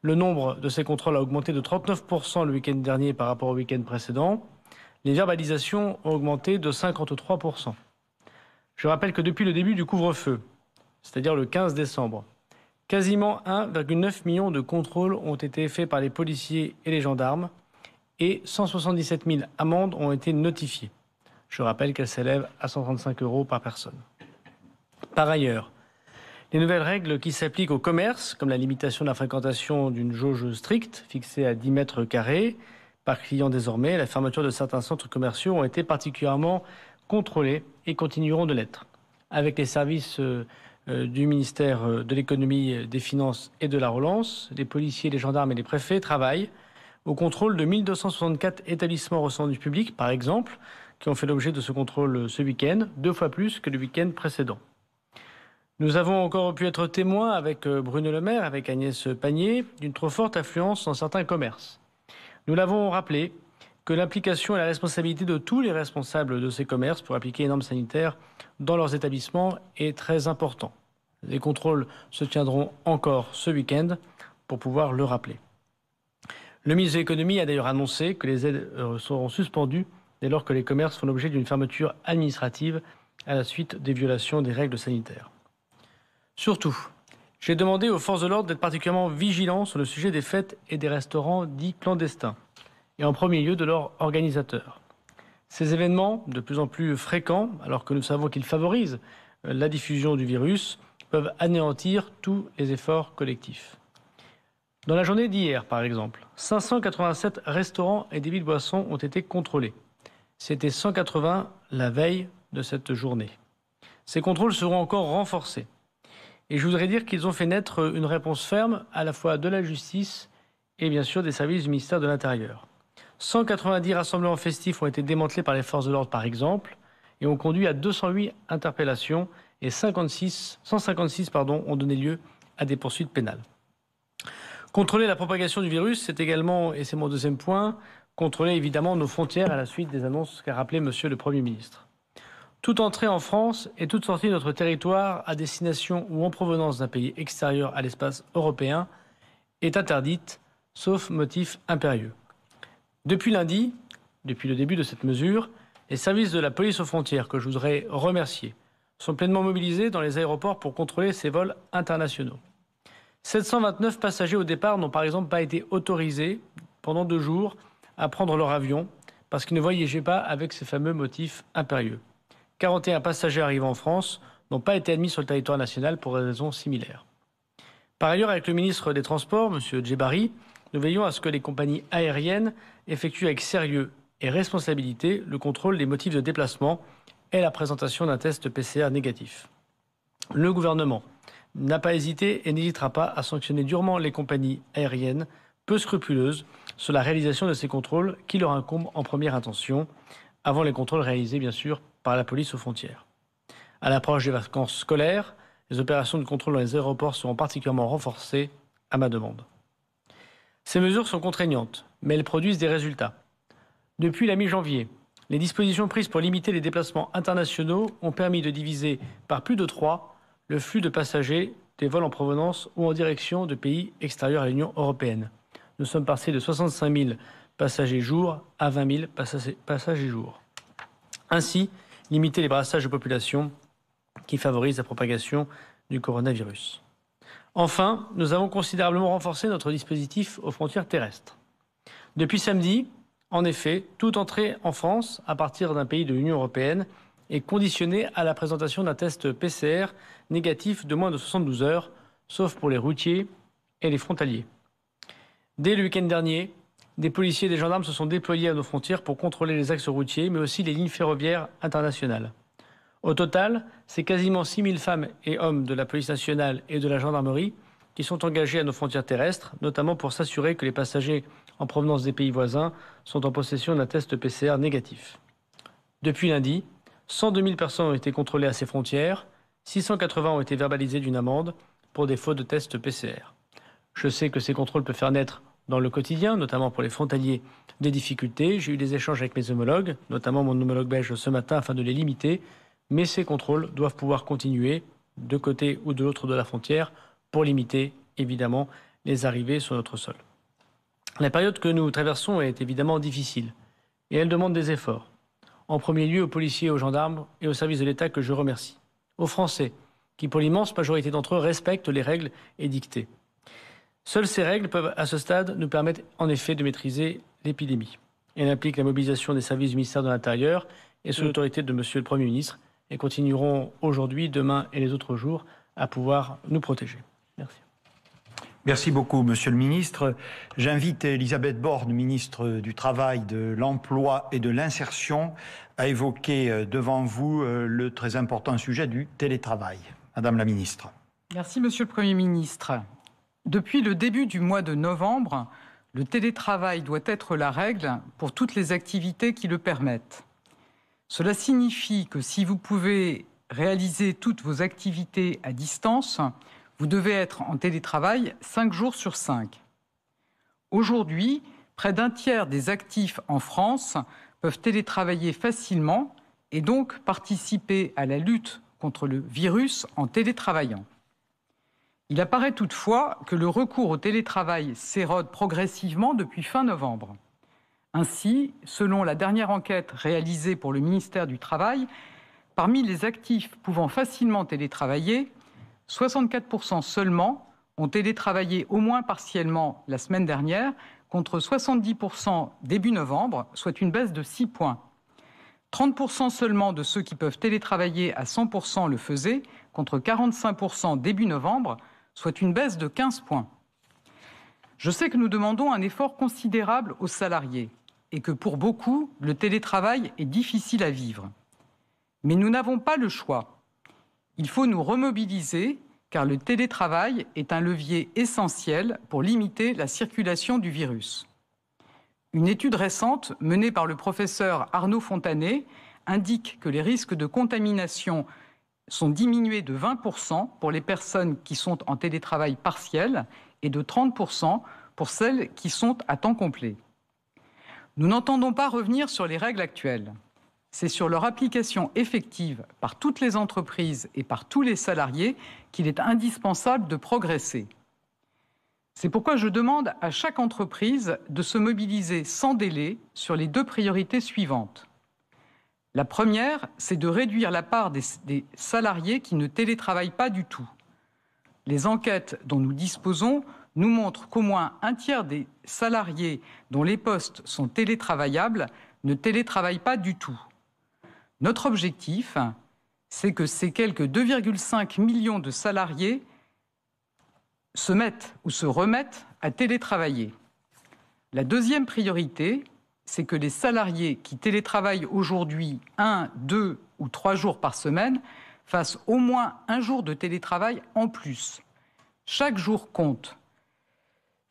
Le nombre de ces contrôles a augmenté de 39% le week-end dernier par rapport au week-end précédent. Les verbalisations ont augmenté de 53%. Je rappelle que depuis le début du couvre-feu, c'est-à-dire le 15 décembre, quasiment 1,9 million de contrôles ont été faits par les policiers et les gendarmes et 177 000 amendes ont été notifiées. Je rappelle qu'elles s'élèvent à 135 € par personne. Par ailleurs, les nouvelles règles qui s'appliquent au commerce, comme la limitation de la fréquentation d'une jauge stricte fixée à 10 mètres carrés par client désormais, la fermeture de certains centres commerciaux ont été particulièrement contrôlés et continueront de l'être. Avec les services du ministère de l'économie, des finances et de la relance, les policiers, les gendarmes et les préfets travaillent au contrôle de 1264 établissements recevant du public, par exemple, qui ont fait l'objet de ce contrôle ce week-end, 2 fois plus que le week-end précédent. Nous avons encore pu être témoins avec Bruno Le Maire, avec Agnès Pannier, d'une trop forte affluence dans certains commerces. Nous l'avons rappelé que l'implication et la responsabilité de tous les responsables de ces commerces pour appliquer les normes sanitaires dans leurs établissements est très important. Les contrôles se tiendront encore ce week-end pour pouvoir le rappeler. Le ministre de l'économie a d'ailleurs annoncé que les aides seront suspendues dès lors que les commerces font l'objet d'une fermeture administrative à la suite des violations des règles sanitaires. Surtout, j'ai demandé aux forces de l'ordre d'être particulièrement vigilants sur le sujet des fêtes et des restaurants dits clandestins, et en premier lieu de leurs organisateurs. Ces événements, de plus en plus fréquents, alors que nous savons qu'ils favorisent la diffusion du virus, peuvent anéantir tous les efforts collectifs. Dans la journée d'hier, par exemple, 587 restaurants et débits de boissons ont été contrôlés. C'était 180 la veille de cette journée. Ces contrôles seront encore renforcés. Et je voudrais dire qu'ils ont fait naître une réponse ferme à la fois de la justice et bien sûr des services du ministère de l'Intérieur. 190 rassemblements festifs ont été démantelés par les forces de l'ordre par exemple et ont conduit à 208 interpellations et 156 ont donné lieu à des poursuites pénales. Contrôler la propagation du virus, c'est également, et c'est mon deuxième point, contrôler évidemment nos frontières à la suite des annonces qu'a rappelé Monsieur le Premier ministre. Toute entrée en France et toute sortie de notre territoire à destination ou en provenance d'un pays extérieur à l'espace européen est interdite, sauf motif impérieux. Depuis lundi, depuis le début de cette mesure, les services de la police aux frontières, que je voudrais remercier, sont pleinement mobilisés dans les aéroports pour contrôler ces vols internationaux. 729 passagers au départ n'ont par exemple pas été autorisés pendant 2 jours à prendre leur avion parce qu'ils ne voyageaient pas avec ces fameux motifs impérieux. 41 passagers arrivant en France n'ont pas été admis sur le territoire national pour des raisons similaires. Par ailleurs, avec le ministre des Transports, M. Djebari, nous veillons à ce que les compagnies aériennes effectuent avec sérieux et responsabilité le contrôle des motifs de déplacement et la présentation d'un test PCR négatif. Le gouvernement n'a pas hésité et n'hésitera pas à sanctionner durement les compagnies aériennes peu scrupuleuses sur la réalisation de ces contrôles qui leur incombent en première intention, avant les contrôles réalisés bien sûr par la police aux frontières. À l'approche des vacances scolaires, les opérations de contrôle dans les aéroports seront particulièrement renforcées à ma demande. Ces mesures sont contraignantes, mais elles produisent des résultats. Depuis la mi-janvier, les dispositions prises pour limiter les déplacements internationaux ont permis de diviser par plus de 3 le flux de passagers des vols en provenance ou en direction de pays extérieurs à l'Union européenne. Nous sommes passés de 65 000 passagers jour à 20 000 passagers jour. Ainsi, limiter les brassages de population qui favorisent la propagation du coronavirus. Enfin, nous avons considérablement renforcé notre dispositif aux frontières terrestres. Depuis samedi, en effet, toute entrée en France à partir d'un pays de l'Union européenne est conditionnée à la présentation d'un test PCR négatif de moins de 72 heures, sauf pour les routiers et les frontaliers. Dès le week-end dernier, des policiers et des gendarmes se sont déployés à nos frontières pour contrôler les axes routiers, mais aussi les lignes ferroviaires internationales. Au total, c'est quasiment 6 000 femmes et hommes de la police nationale et de la gendarmerie qui sont engagés à nos frontières terrestres, notamment pour s'assurer que les passagers en provenance des pays voisins sont en possession d'un test PCR négatif. Depuis lundi, 102 000 personnes ont été contrôlées à ces frontières, 680 ont été verbalisées d'une amende pour défaut de test PCR. Je sais que ces contrôles peuvent faire naître dans le quotidien, notamment pour les frontaliers, des difficultés. J'ai eu des échanges avec mes homologues, notamment mon homologue belge ce matin, afin de les limiter. Mais ces contrôles doivent pouvoir continuer de côté ou de l'autre de la frontière pour limiter, évidemment, les arrivées sur notre sol. La période que nous traversons est évidemment difficile et elle demande des efforts. En premier lieu aux policiers, aux gendarmes et aux services de l'État que je remercie. Aux Français, qui pour l'immense majorité d'entre eux respectent les règles édictées. Seules ces règles peuvent, à ce stade, nous permettre en effet de maîtriser l'épidémie. Elle implique la mobilisation des services du ministère de l'Intérieur et sous l'autorité de Monsieur le Premier ministre et continueront aujourd'hui, demain et les autres jours à pouvoir nous protéger. Merci. Merci beaucoup, Monsieur le Ministre. J'invite Elisabeth Borne, ministre du Travail, de l'Emploi et de l'Insertion, à évoquer devant vous le très important sujet du télétravail. Madame la Ministre. Merci, Monsieur le Premier ministre. Depuis le début du mois de novembre, le télétravail doit être la règle pour toutes les activités qui le permettent. Cela signifie que si vous pouvez réaliser toutes vos activités à distance, vous devez être en télétravail 5 jours sur 5. Aujourd'hui, près d'un tiers des actifs en France peuvent télétravailler facilement et donc participer à la lutte contre le virus en télétravaillant. Il apparaît toutefois que le recours au télétravail s'érode progressivement depuis fin novembre. Ainsi, selon la dernière enquête réalisée pour le ministère du Travail, parmi les actifs pouvant facilement télétravailler, 64% seulement ont télétravaillé au moins partiellement la semaine dernière, contre 70% début novembre, soit une baisse de 6 points. 30% seulement de ceux qui peuvent télétravailler à 100% le faisaient, contre 45% début novembre, soit une baisse de 15 points. Je sais que nous demandons un effort considérable aux salariés et que pour beaucoup, le télétravail est difficile à vivre. Mais nous n'avons pas le choix. Il faut nous remobiliser car le télétravail est un levier essentiel pour limiter la circulation du virus. Une étude récente menée par le professeur Arnaud Fontanet indique que les risques de contamination sont diminués de 20% pour les personnes qui sont en télétravail partiel et de 30% pour celles qui sont à temps complet. Nous n'entendons pas revenir sur les règles actuelles. C'est sur leur application effective par toutes les entreprises et par tous les salariés qu'il est indispensable de progresser. C'est pourquoi je demande à chaque entreprise de se mobiliser sans délai sur les 2 priorités suivantes. La première, c'est de réduire la part des salariés qui ne télétravaillent pas du tout. Les enquêtes dont nous disposons nous montrent qu'au moins un tiers des salariés dont les postes sont télétravaillables ne télétravaillent pas du tout. Notre objectif, c'est que ces quelques 2,5 millions de salariés se mettent ou se remettent à télétravailler. La deuxième priorité, c'est que les salariés qui télétravaillent aujourd'hui 1, 2 ou 3 jours par semaine fassent au moins un jour de télétravail en plus. Chaque jour compte.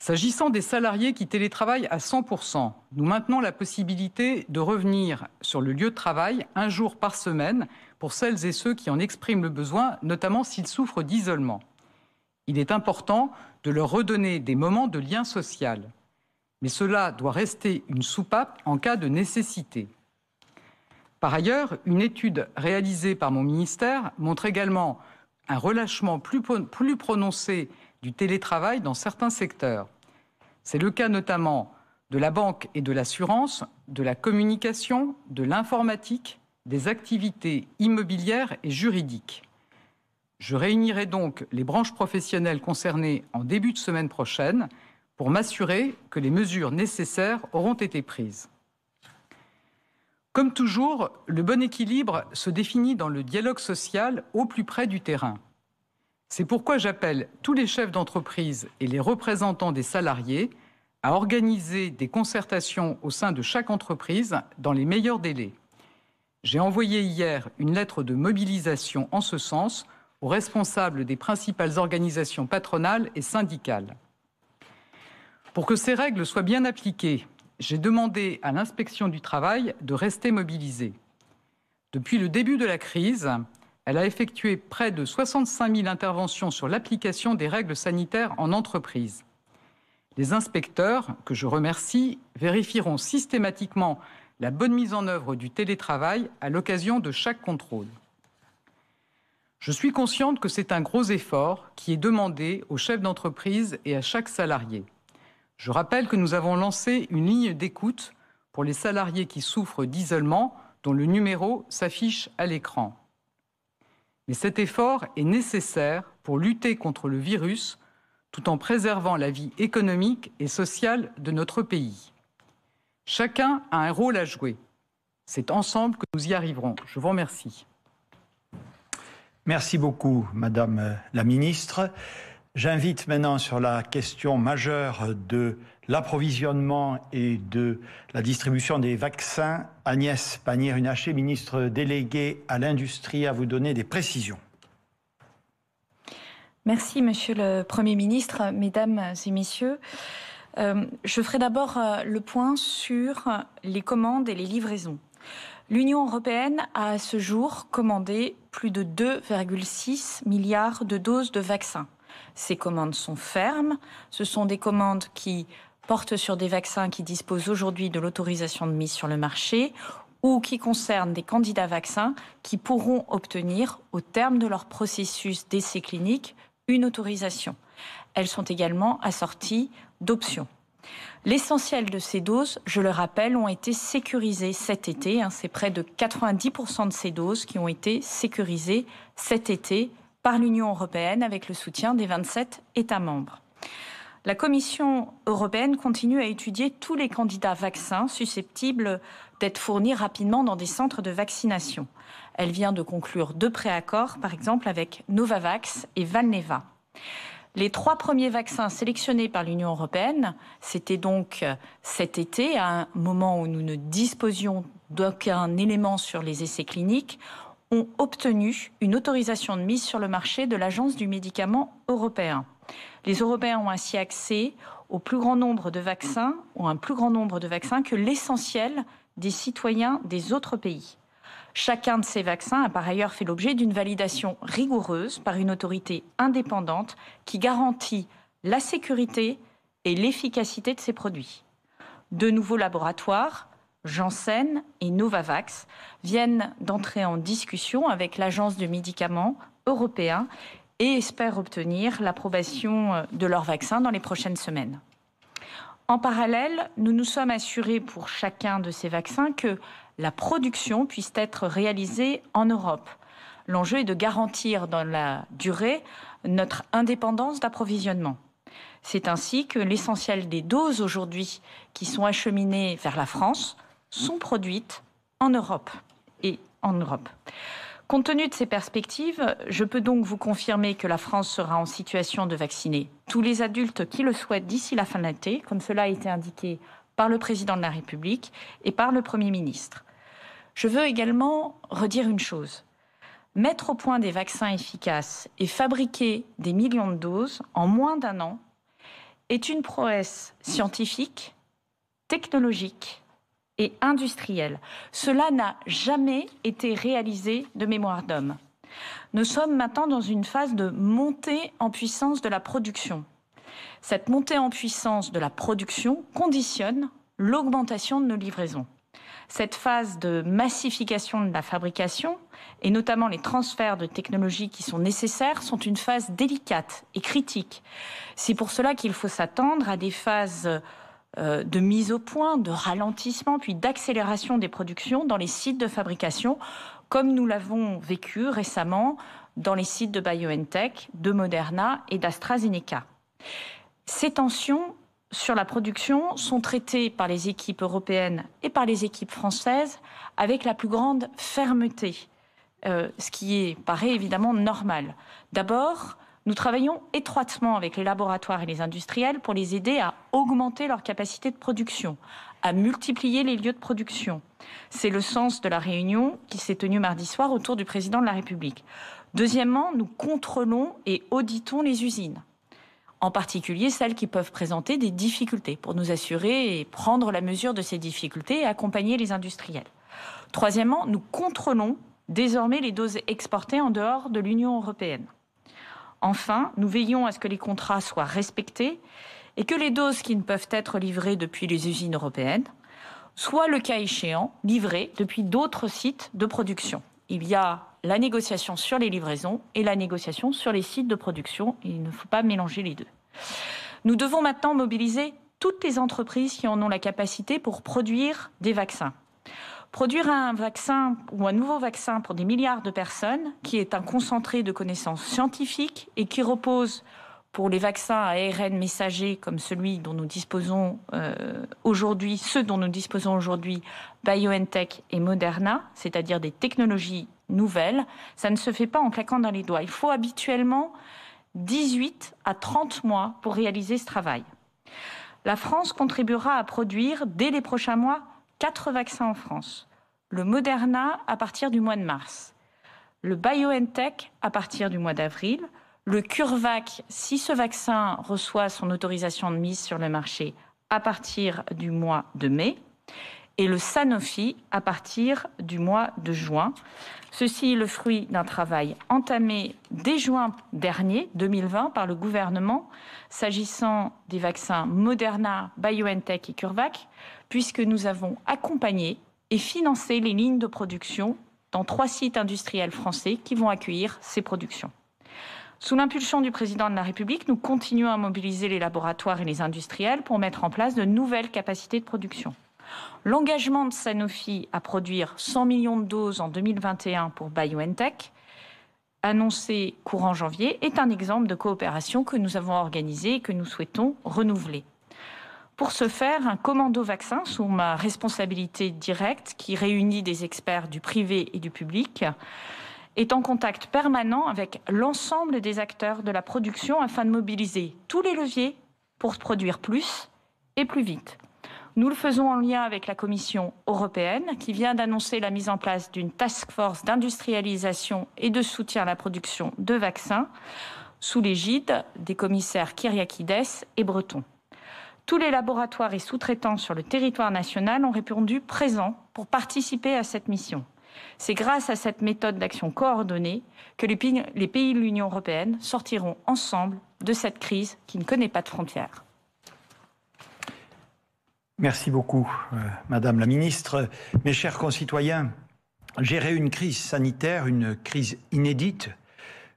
S'agissant des salariés qui télétravaillent à 100%, nous maintenons la possibilité de revenir sur le lieu de travail un jour par semaine pour celles et ceux qui en expriment le besoin, notamment s'ils souffrent d'isolement. Il est important de leur redonner des moments de lien social. Mais cela doit rester une soupape en cas de nécessité. Par ailleurs, une étude réalisée par mon ministère montre également un relâchement plus prononcé du télétravail dans certains secteurs. C'est le cas notamment de la banque et de l'assurance, de la communication, de l'informatique, des activités immobilières et juridiques. Je réunirai donc les branches professionnelles concernées en début de semaine prochaine pour m'assurer que les mesures nécessaires auront été prises. Comme toujours, le bon équilibre se définit dans le dialogue social au plus près du terrain. C'est pourquoi j'appelle tous les chefs d'entreprise et les représentants des salariés à organiser des concertations au sein de chaque entreprise dans les meilleurs délais. J'ai envoyé hier une lettre de mobilisation en ce sens aux responsables des principales organisations patronales et syndicales. Pour que ces règles soient bien appliquées, j'ai demandé à l'inspection du travail de rester mobilisée. Depuis le début de la crise, elle a effectué près de 65 000 interventions sur l'application des règles sanitaires en entreprise. Les inspecteurs, que je remercie, vérifieront systématiquement la bonne mise en œuvre du télétravail à l'occasion de chaque contrôle. Je suis consciente que c'est un gros effort qui est demandé aux chefs d'entreprise et à chaque salarié. Je rappelle que nous avons lancé une ligne d'écoute pour les salariés qui souffrent d'isolement, dont le numéro s'affiche à l'écran. Mais cet effort est nécessaire pour lutter contre le virus, tout en préservant la vie économique et sociale de notre pays. Chacun a un rôle à jouer. C'est ensemble que nous y arriverons. Je vous remercie. Merci beaucoup, Madame la Ministre. J'invite maintenant sur la question majeure de l'approvisionnement et de la distribution des vaccins, Agnès Pannier-Runacher, ministre déléguée à l'Industrie, à vous donner des précisions. Merci, Monsieur le Premier ministre, Mesdames et Messieurs. Je ferai d'abord le point sur les commandes et les livraisons. L'Union européenne a à ce jour commandé plus de 2,6 milliards de doses de vaccins. Ces commandes sont fermes. Ce sont des commandes qui portent sur des vaccins qui disposent aujourd'hui de l'autorisation de mise sur le marché ou qui concernent des candidats vaccins qui pourront obtenir, au terme de leur processus d'essai clinique, une autorisation. Elles sont également assorties d'options. L'essentiel de ces doses, je le rappelle, ont été sécurisées cet été. C'est près de 90% de ces doses qui ont été sécurisées cet été par l'Union européenne avec le soutien des 27 États membres. La Commission européenne continue à étudier tous les candidats vaccins susceptibles d'être fournis rapidement dans des centres de vaccination. Elle vient de conclure 2 préaccords, par exemple avec Novavax et Valneva. Les 3 premiers vaccins sélectionnés par l'Union européenne, c'était donc cet été, à un moment où nous ne disposions d'aucun élément sur les essais cliniques, ont obtenu une autorisation de mise sur le marché de l'Agence du médicament européen. Les Européens ont ainsi accès au plus grand nombre de vaccins, ou un plus grand nombre de vaccins que l'essentiel des citoyens des autres pays. Chacun de ces vaccins a par ailleurs fait l'objet d'une validation rigoureuse par une autorité indépendante qui garantit la sécurité et l'efficacité de ces produits. 2 nouveaux laboratoires, Janssen et Novavax, viennent d'entrer en discussion avec l'Agence du médicament européen et espèrent obtenir l'approbation de leurs vaccins dans les prochaines semaines. En parallèle, nous nous sommes assurés pour chacun de ces vaccins que la production puisse être réalisée en Europe. L'enjeu est de garantir dans la durée notre indépendance d'approvisionnement. C'est ainsi que l'essentiel des doses aujourd'hui qui sont acheminées vers la France sont produites en Europe et en Europe. Compte tenu de ces perspectives, je peux donc vous confirmer que la France sera en situation de vacciner tous les adultes qui le souhaitent d'ici la fin de l'été, comme cela a été indiqué par le Président de la République et par le Premier ministre. Je veux également redire une chose. Mettre au point des vaccins efficaces et fabriquer des millions de doses en moins d'1 an est une prouesse scientifique, technologique et industrielle. Cela n'a jamais été réalisé de mémoire d'homme. Nous sommes maintenant dans une phase de montée en puissance de la production. Cette montée en puissance de la production conditionne l'augmentation de nos livraisons. Cette phase de massification de la fabrication, et notamment les transferts de technologies qui sont nécessaires, sont une phase délicate et critique. C'est pour cela qu'il faut s'attendre à des phases de mise au point, de ralentissement, puis d'accélération des productions dans les sites de fabrication, comme nous l'avons vécu récemment dans les sites de BioNTech, de Moderna et d'AstraZeneca. Ces tensions sur la production sont traitées par les équipes européennes et par les équipes françaises avec la plus grande fermeté, ce qui paraît évidemment normal. D'abord, nous travaillons étroitement avec les laboratoires et les industriels pour les aider à augmenter leur capacité de production, à multiplier les lieux de production. C'est le sens de la réunion qui s'est tenue mardi soir autour du Président de la République. Deuxièmement, nous contrôlons et auditons les usines, en particulier celles qui peuvent présenter des difficultés, pour nous assurer et prendre la mesure de ces difficultés et accompagner les industriels. Troisièmement, nous contrôlons désormais les doses exportées en dehors de l'Union européenne. Enfin, nous veillons à ce que les contrats soient respectés et que les doses qui ne peuvent être livrées depuis les usines européennes soient, le cas échéant, livrées depuis d'autres sites de production. il y a la négociation sur les livraisons et la négociation sur les sites de production. Il ne faut pas mélanger les deux. Nous devons maintenant mobiliser toutes les entreprises qui en ont la capacité pour produire des vaccins. Produire un vaccin ou un nouveau vaccin pour des milliards de personnes, qui est un concentré de connaissances scientifiques et qui repose pour les vaccins à ARN messager comme celui dont nous disposons aujourd'hui, ceux dont nous disposons aujourd'hui, BioNTech et Moderna, c'est-à-dire des technologies nouvelles, ça ne se fait pas en claquant dans les doigts. Il faut habituellement 18 à 30 mois pour réaliser ce travail. La France contribuera à produire, dès les prochains mois, 4 vaccins en France. Le Moderna à partir du mois de mars. Le BioNTech à partir du mois d'avril. Le CureVac, si ce vaccin reçoit son autorisation de mise sur le marché, à partir du mois de mai. Et le Sanofi à partir du mois de juin. Ceci est le fruit d'un travail entamé dès juin dernier, 2020, par le gouvernement, s'agissant des vaccins Moderna, BioNTech et CureVac, puisque nous avons accompagné et financé les lignes de production dans 3 sites industriels français qui vont accueillir ces productions. Sous l'impulsion du président de la République, nous continuons à mobiliser les laboratoires et les industriels pour mettre en place de nouvelles capacités de production. L'engagement de Sanofi à produire 100 millions de doses en 2021 pour BioNTech, annoncé courant janvier, est un exemple de coopération que nous avons organisé et que nous souhaitons renouveler. Pour ce faire, un commando vaccin sous ma responsabilité directe, qui réunit des experts du privé et du public, est en contact permanent avec l'ensemble des acteurs de la production afin de mobiliser tous les leviers pour produire plus et plus vite. Nous le faisons en lien avec la Commission européenne qui vient d'annoncer la mise en place d'une task force d'industrialisation et de soutien à la production de vaccins sous l'égide des commissaires Kyriakides et Breton. Tous les laboratoires et sous-traitants sur le territoire national ont répondu présents pour participer à cette mission. C'est grâce à cette méthode d'action coordonnée que les pays de l'Union européenne sortiront ensemble de cette crise qui ne connaît pas de frontières. Merci beaucoup, Madame la Ministre. Mes chers concitoyens, gérer une crise sanitaire, une crise inédite,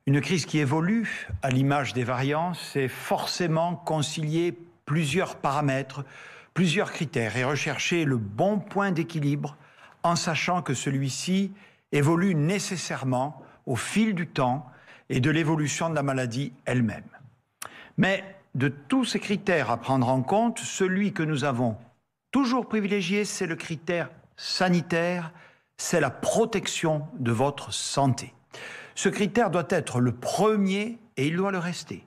une crise qui évolue à l'image des variants, c'est forcément concilier plusieurs paramètres, plusieurs critères et rechercher le bon point d'équilibre en sachant que celui-ci évolue nécessairement au fil du temps et de l'évolution de la maladie elle-même. Mais de tous ces critères à prendre en compte, celui que nous avons toujours privilégié, c'est le critère sanitaire, c'est la protection de votre santé. Ce critère doit être le premier et il doit le rester,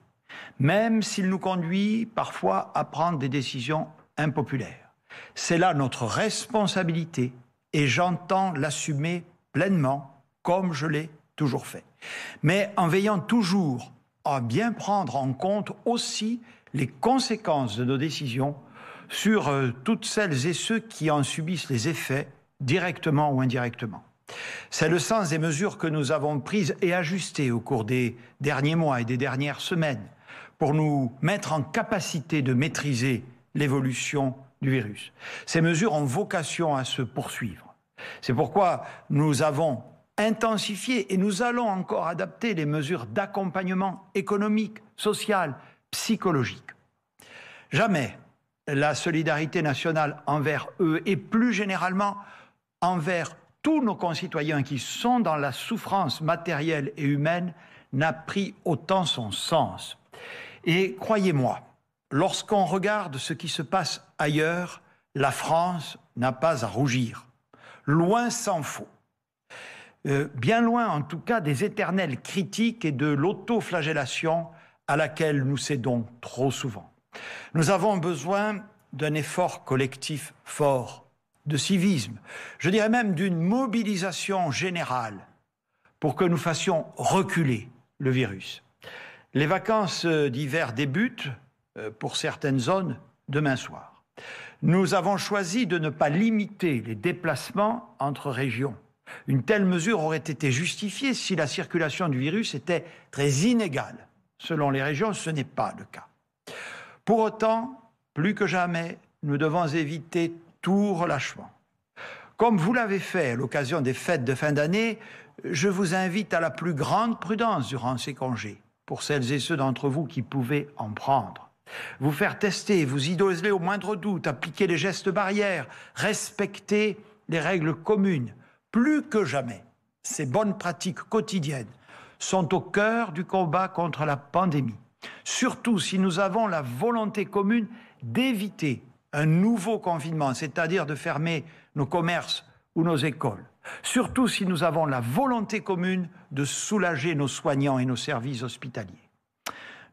même s'il nous conduit parfois à prendre des décisions impopulaires. C'est là notre responsabilité et j'entends l'assumer pleinement comme je l'ai toujours fait. Mais en veillant toujours à bien prendre en compte aussi les conséquences de nos décisions sur toutes celles et ceux qui en subissent les effets, directement ou indirectement. C'est le sens des mesures que nous avons prises et ajustées au cours des derniers mois et des dernières semaines pour nous mettre en capacité de maîtriser l'évolution du virus. Ces mesures ont vocation à se poursuivre. C'est pourquoi nous avons intensifié et nous allons encore adapter les mesures d'accompagnement économique, social, psychologique. Jamais la solidarité nationale envers eux et plus généralement envers tous nos concitoyens qui sont dans la souffrance matérielle et humaine n'a pris autant son sens. Et croyez-moi, lorsqu'on regarde ce qui se passe ailleurs, la France n'a pas à rougir. Loin s'en faut. Bien loin en tout cas des éternelles critiques et de l'autoflagellation à laquelle nous cédons trop souvent. Nous avons besoin d'un effort collectif fort, de civisme, je dirais même d'une mobilisation générale pour que nous fassions reculer le virus. Les vacances d'hiver débutent, pour certaines zones, demain soir. Nous avons choisi de ne pas limiter les déplacements entre régions. Une telle mesure aurait été justifiée si la circulation du virus était très inégale. Selon les régions, ce n'est pas le cas. Pour autant, plus que jamais, nous devons éviter tout relâchement. Comme vous l'avez fait à l'occasion des fêtes de fin d'année, je vous invite à la plus grande prudence durant ces congés, pour celles et ceux d'entre vous qui pouvaient en prendre. Vous faire tester, vous isoler au moindre doute, appliquer les gestes barrières, respecter les règles communes. Plus que jamais, ces bonnes pratiques quotidiennes sont au cœur du combat contre la pandémie. Surtout si nous avons la volonté commune d'éviter un nouveau confinement, c'est-à-dire de fermer nos commerces ou nos écoles. Surtout si nous avons la volonté commune de soulager nos soignants et nos services hospitaliers.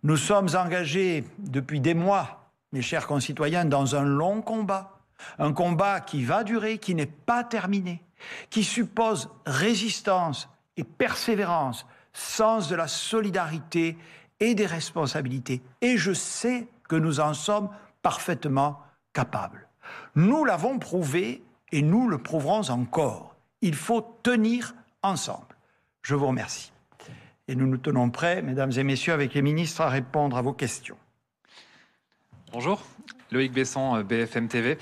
Nous sommes engagés depuis des mois, mes chers concitoyens, dans un long combat. Un combat qui va durer, qui n'est pas terminé, qui suppose résistance et persévérance, sens de la solidarité et des responsabilités. Et je sais que nous en sommes parfaitement capables. Nous l'avons prouvé et nous le prouverons encore. Il faut tenir ensemble. Je vous remercie. Et nous nous tenons prêts, mesdames et messieurs, avec les ministres, à répondre à vos questions. Bonjour, Loïc Besson, BFM TV.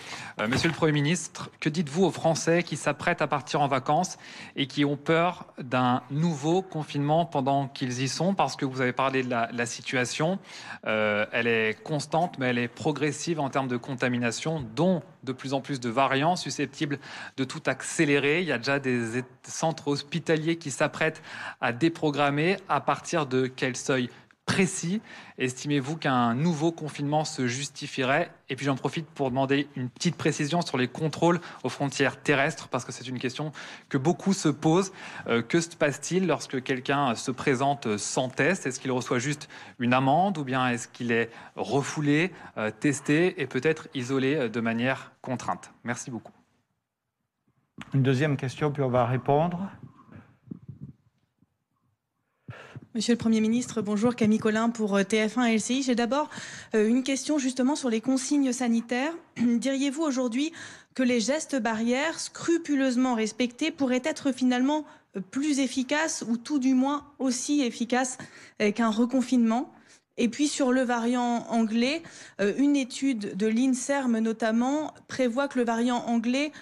Monsieur le Premier ministre, que dites-vous aux Français qui s'apprêtent à partir en vacances et qui ont peur d'un nouveau confinement pendant qu'ils y sont? Parce que vous avez parlé de la situation, elle est constante, mais elle est progressive en termes de contamination, dont de plus en plus de variants susceptibles de tout accélérer. Il y a déjà des centres hospitaliers qui s'apprêtent à déprogrammer. À partir de quel seuil précis estimez-vous qu'un nouveau confinement se justifierait? Et puis j'en profite pour demander une petite précision sur les contrôles aux frontières terrestres, parce que c'est une question que beaucoup se posent. Que se passe-t-il lorsque quelqu'un se présente sans test? Est-ce qu'il reçoit juste une amende, ou bien est-ce qu'il est refoulé, testé et peut-être isolé de manière contrainte? Merci beaucoup. Une deuxième question, puis on va répondre. Monsieur le Premier ministre, bonjour, Camille Collin pour TF1 et LCI. J'ai d'abord une question justement sur les consignes sanitaires. Diriez-vous aujourd'hui que les gestes barrières scrupuleusement respectés pourraient être finalement plus efficaces, ou tout du moins aussi efficaces qu'un reconfinement? Et puis sur le variant anglais, une étude de l'INSERM notamment prévoit que le variant anglais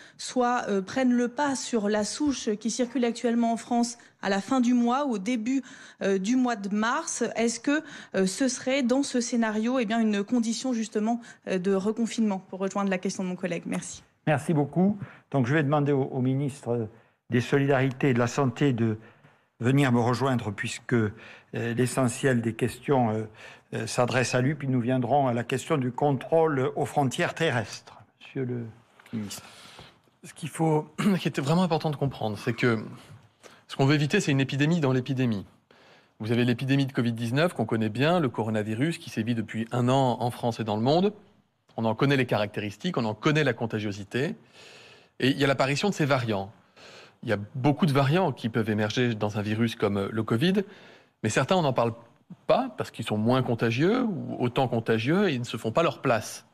prenne le pas sur la souche qui circule actuellement en France à la fin du mois ou au début du mois de mars. Est-ce que ce serait dans ce scénario une condition justement de reconfinement, pour rejoindre la question de mon collègue? Merci. Merci beaucoup. Donc je vais demander au ministre des Solidarités et de la Santé de venir me rejoindre, puisque l'essentiel des questions s'adresse à lui, puis nous viendrons à la question du contrôle aux frontières terrestres. Monsieur le ministre. Ce qui était vraiment important de comprendre, c'est que ce qu'on veut éviter, c'est une épidémie dans l'épidémie. Vous avez l'épidémie de Covid-19 qu'on connaît bien, le coronavirus qui sévit depuis 1 an en France et dans le monde. On en connaît les caractéristiques, on en connaît la contagiosité. Et il y a l'apparition de ces variants. Il y a beaucoup de variants qui peuvent émerger dans un virus comme le Covid, mais certains, on n'en parle pas parce qu'ils sont moins contagieux ou autant contagieux et ils ne se font pas leur place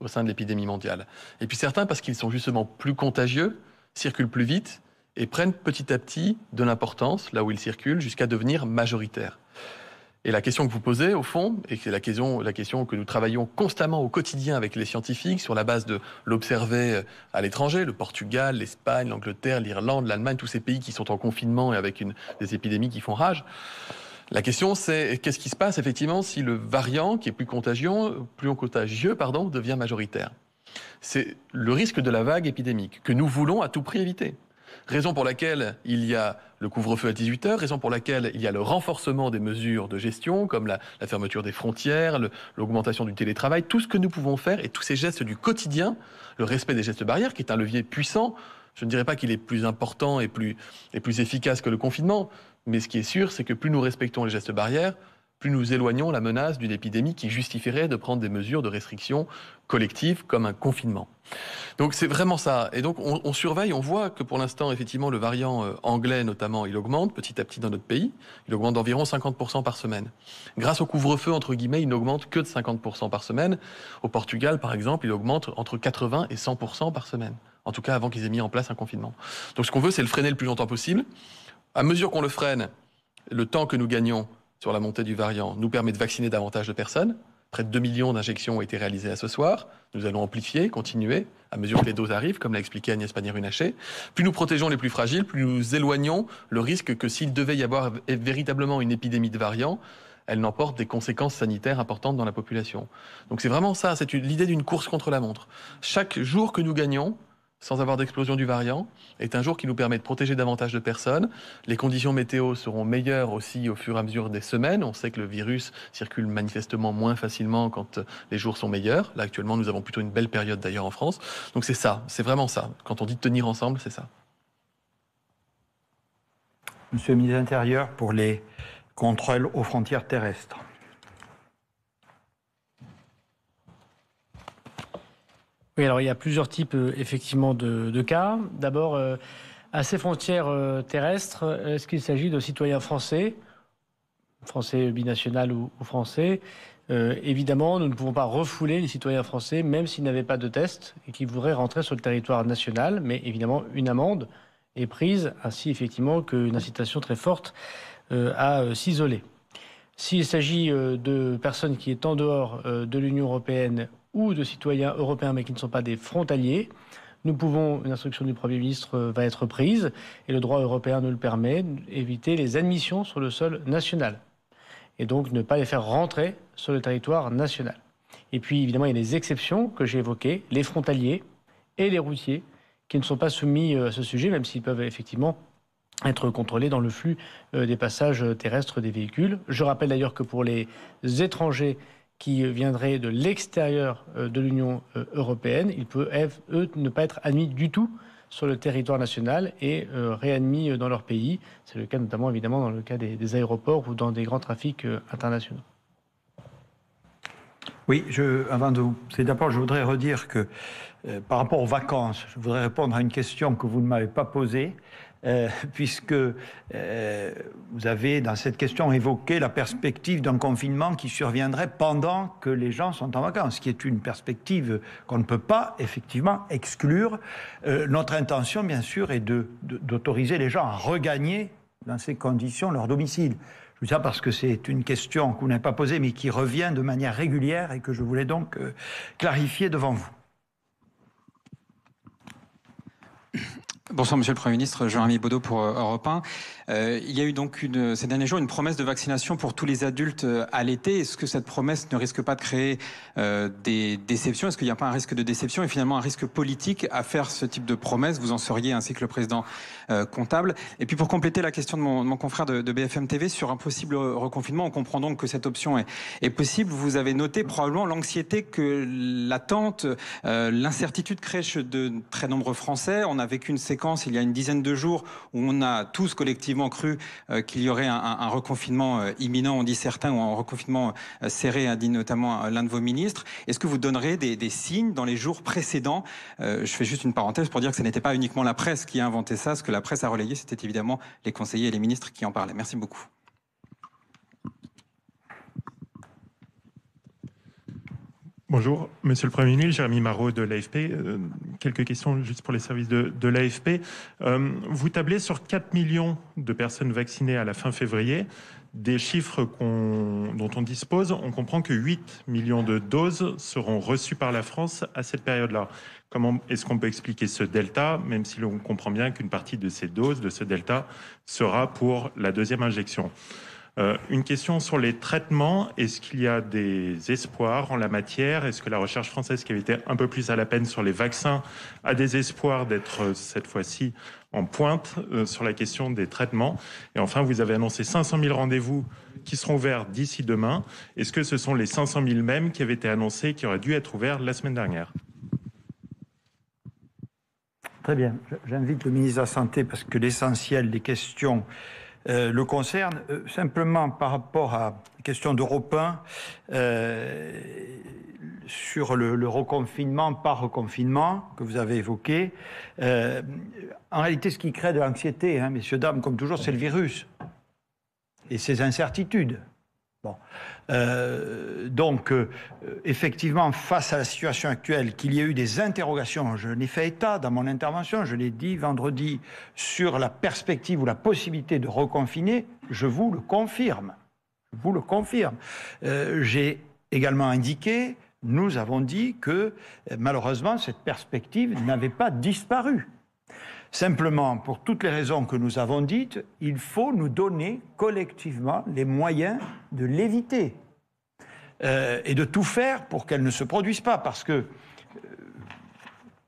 au sein de l'épidémie mondiale. Et puis certains, parce qu'ils sont justement plus contagieux, circulent plus vite et prennent petit à petit de l'importance là où ils circulent jusqu'à devenir majoritaires. Et la question que vous posez, au fond, et c'est la question que nous travaillons constamment au quotidien avec les scientifiques sur la base de l'observer à l'étranger, le Portugal, l'Espagne, l'Angleterre, l'Irlande, l'Allemagne, tous ces pays qui sont en confinement et avec des épidémies qui font rage. La question, c'est qu'est-ce qui se passe effectivement si le variant, qui est plus contagieux, devient majoritaire? C'est le risque de la vague épidémique que nous voulons à tout prix éviter. Raison pour laquelle il y a le couvre-feu à 18h, raison pour laquelle il y a le renforcement des mesures de gestion, comme la fermeture des frontières, l'augmentation du télétravail, tout ce que nous pouvons faire et tous ces gestes du quotidien, le respect des gestes barrières, qui est un levier puissant. Je ne dirais pas qu'il est plus important et plus efficace que le confinement, mais ce qui est sûr, c'est que plus nous respectons les gestes barrières, plus nous éloignons la menace d'une épidémie qui justifierait de prendre des mesures de restriction collective comme un confinement. Donc c'est vraiment ça. Et donc on surveille, on voit que pour l'instant, effectivement, le variant anglais notamment, il augmente petit à petit dans notre pays. Il augmente d'environ 50% par semaine. Grâce au couvre-feu, entre guillemets, il n'augmente que de 50% par semaine. Au Portugal, par exemple, il augmente entre 80 et 100% par semaine. En tout cas, avant qu'ils aient mis en place un confinement. Donc ce qu'on veut, c'est le freiner le plus longtemps possible. À mesure qu'on le freine, le temps que nous gagnons sur la montée du variant nous permet de vacciner davantage de personnes. Près de 2 millions d'injections ont été réalisées à ce soir. Nous allons amplifier, continuer, à mesure que les doses arrivent, comme l'a expliqué Agnès Pannier-Runacher. Plus nous protégeons les plus fragiles, plus nous éloignons le risque que s'il devait y avoir véritablement une épidémie de variants, elle n'emporte des conséquences sanitaires importantes dans la population. Donc c'est vraiment ça, c'est l'idée d'une course contre la montre. Chaque jour que nous gagnons, sans avoir d'explosion du variant, est un jour qui nous permet de protéger davantage de personnes. Les conditions météo seront meilleures aussi au fur et à mesure des semaines. On sait que le virus circule manifestement moins facilement quand les jours sont meilleurs. Là, actuellement, nous avons plutôt une belle période d'ailleurs en France. Donc c'est ça, c'est vraiment ça. Quand on dit tenir ensemble, c'est ça. Monsieur le ministre de l'Intérieur, pour les contrôles aux frontières terrestres. Oui, alors il y a plusieurs types effectivement de cas. D'abord, à ces frontières terrestres, est-ce qu'il s'agit de citoyens français binational ou français? Évidemment, nous ne pouvons pas refouler les citoyens français, même s'ils n'avaient pas de test et qui voudraient rentrer sur le territoire national. Mais évidemment, une amende est prise, ainsi effectivement qu'une incitation très forte à s'isoler. S'il s'agit de personnes qui sont en dehors de l'Union européenne ou de citoyens européens mais qui ne sont pas des frontaliers, une instruction du Premier ministre va être prise, et le droit européen nous le permet, éviter les admissions sur le sol national, et donc ne pas les faire rentrer sur le territoire national. Et puis évidemment, il y a des exceptions que j'ai évoquées, les frontaliers et les routiers, qui ne sont pas soumis à ce sujet, même s'ils peuvent effectivement être contrôlés dans le flux des passages terrestres des véhicules. Je rappelle d'ailleurs que pour les étrangers qui viendraient de l'extérieur de l'Union européenne, ils peuvent, eux, ne pas être admis du tout sur le territoire national et réadmis dans leur pays. C'est le cas notamment, évidemment, dans le cas des aéroports ou dans des grands trafics internationaux. Oui, d'abord, je voudrais redire que par rapport aux vacances, je voudrais répondre à une question que vous ne m'avez pas posée. Puisque vous avez dans cette question évoqué la perspective d'un confinement qui surviendrait pendant que les gens sont en vacances, ce qui est une perspective qu'on ne peut pas effectivement exclure. Notre intention, bien sûr, est d'autoriser les gens à regagner dans ces conditions leur domicile. Je dis ça parce que c'est une question que vous n'avez pas posée, mais qui revient de manière régulière et que je voulais donc clarifier devant vous. Bonsoir Monsieur le Premier ministre, Jérémy Baudot pour Europe 1. Il y a eu donc ces derniers jours une promesse de vaccination pour tous les adultes à l'été. Est-ce que cette promesse ne risque pas de créer des déceptions? Est-ce qu'il n'y a pas un risque de déception et finalement un risque politique à faire ce type de promesse? Vous en seriez, ainsi que le président comptable. Et puis pour compléter la question de mon confrère de BFM TV sur un possible reconfinement, on comprend donc que cette option est possible. Vous avez noté probablement l'anxiété que l'attente, l'incertitude crée chez de très nombreux Français. On a vécu une séquence il y a une dizaine de jours où on a tous collectivement cru qu'il y aurait un reconfinement imminent, on dit certains, ou un reconfinement serré, a dit notamment l'un de vos ministres. Est-ce que vous donnerez des signes dans les jours précédents? Je fais juste une parenthèse pour dire que ce n'était pas uniquement la presse qui a inventé ça. Ce que la presse a relayé, c'était évidemment les conseillers et les ministres qui en parlaient. Merci beaucoup. Bonjour, Monsieur le Premier ministre, Jérémy Marot de l'AFP. Quelques questions juste pour les services de l'AFP. Vous tablez sur 4 millions de personnes vaccinées à la fin février. Des chiffres dont on dispose, on comprend que 8 millions de doses seront reçues par la France à cette période-là. Comment est-ce qu'on peut expliquer ce delta, même si l'on comprend bien qu'une partie de ces doses, de ce delta, sera pour la deuxième injection? Une question sur les traitements. Est-ce qu'il y a des espoirs en la matière? Est-ce que la recherche française, qui avait été un peu plus à la peine sur les vaccins, a des espoirs d'être cette fois-ci en pointe sur la question des traitements? Et enfin, vous avez annoncé 500 000 rendez-vous qui seront ouverts d'ici demain. Est-ce que ce sont les 500 000 mêmes qui avaient été annoncés, qui auraient dû être ouverts la semaine dernière? Très bien. J'invite le ministre de la Santé parce que l'essentiel des questions le concerne. Simplement par rapport à la question d'Europe 1, sur le reconfinement par reconfinement que vous avez évoqué, en réalité ce qui crée de l'anxiété, messieurs, dames, comme toujours, c'est le virus et ses incertitudes. Bon. Donc, effectivement, face à la situation actuelle, qu'il y ait eu des interrogations, je n'ai fait état dans mon intervention, je l'ai dit vendredi, sur la perspective ou la possibilité de reconfiner, je vous le confirme. Je vous le confirme. J'ai également indiqué, nous avons dit que malheureusement cette perspective n'avait pas disparu. Simplement, pour toutes les raisons que nous avons dites, il faut nous donner collectivement les moyens de l'éviter et de tout faire pour qu'elle ne se produise pas. Parce que,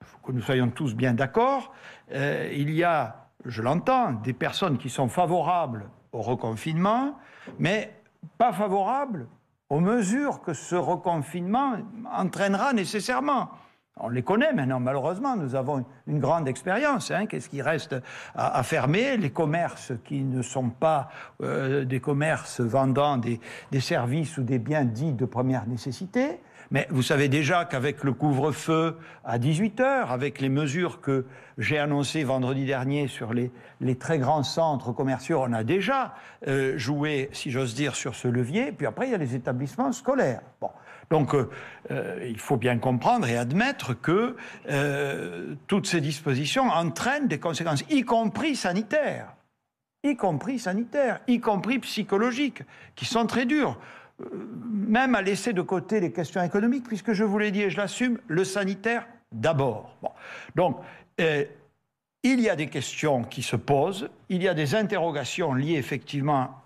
faut que nous soyons tous bien d'accord, il y a, je l'entends, des personnes qui sont favorables au reconfinement, mais pas favorables aux mesures que ce reconfinement entraînera nécessairement. On les connaît maintenant, malheureusement, nous avons une grande expérience. Qu'est-ce qui reste à fermer? Les commerces qui ne sont pas des commerces vendant des services ou des biens dits de première nécessité. Mais vous savez déjà qu'avec le couvre-feu à 18h, avec les mesures que j'ai annoncées vendredi dernier sur les très grands centres commerciaux, on a déjà joué, si j'ose dire, sur ce levier. Puis après, il y a les établissements scolaires. Bon. Donc, il faut bien comprendre et admettre que toutes ces dispositions entraînent des conséquences, y compris sanitaires, y compris psychologiques, qui sont très dures. Même à laisser de côté les questions économiques, puisque je vous l'ai dit et je l'assume, le sanitaire d'abord. Bon. Donc, il y a des questions qui se posent, il y a des interrogations liées effectivement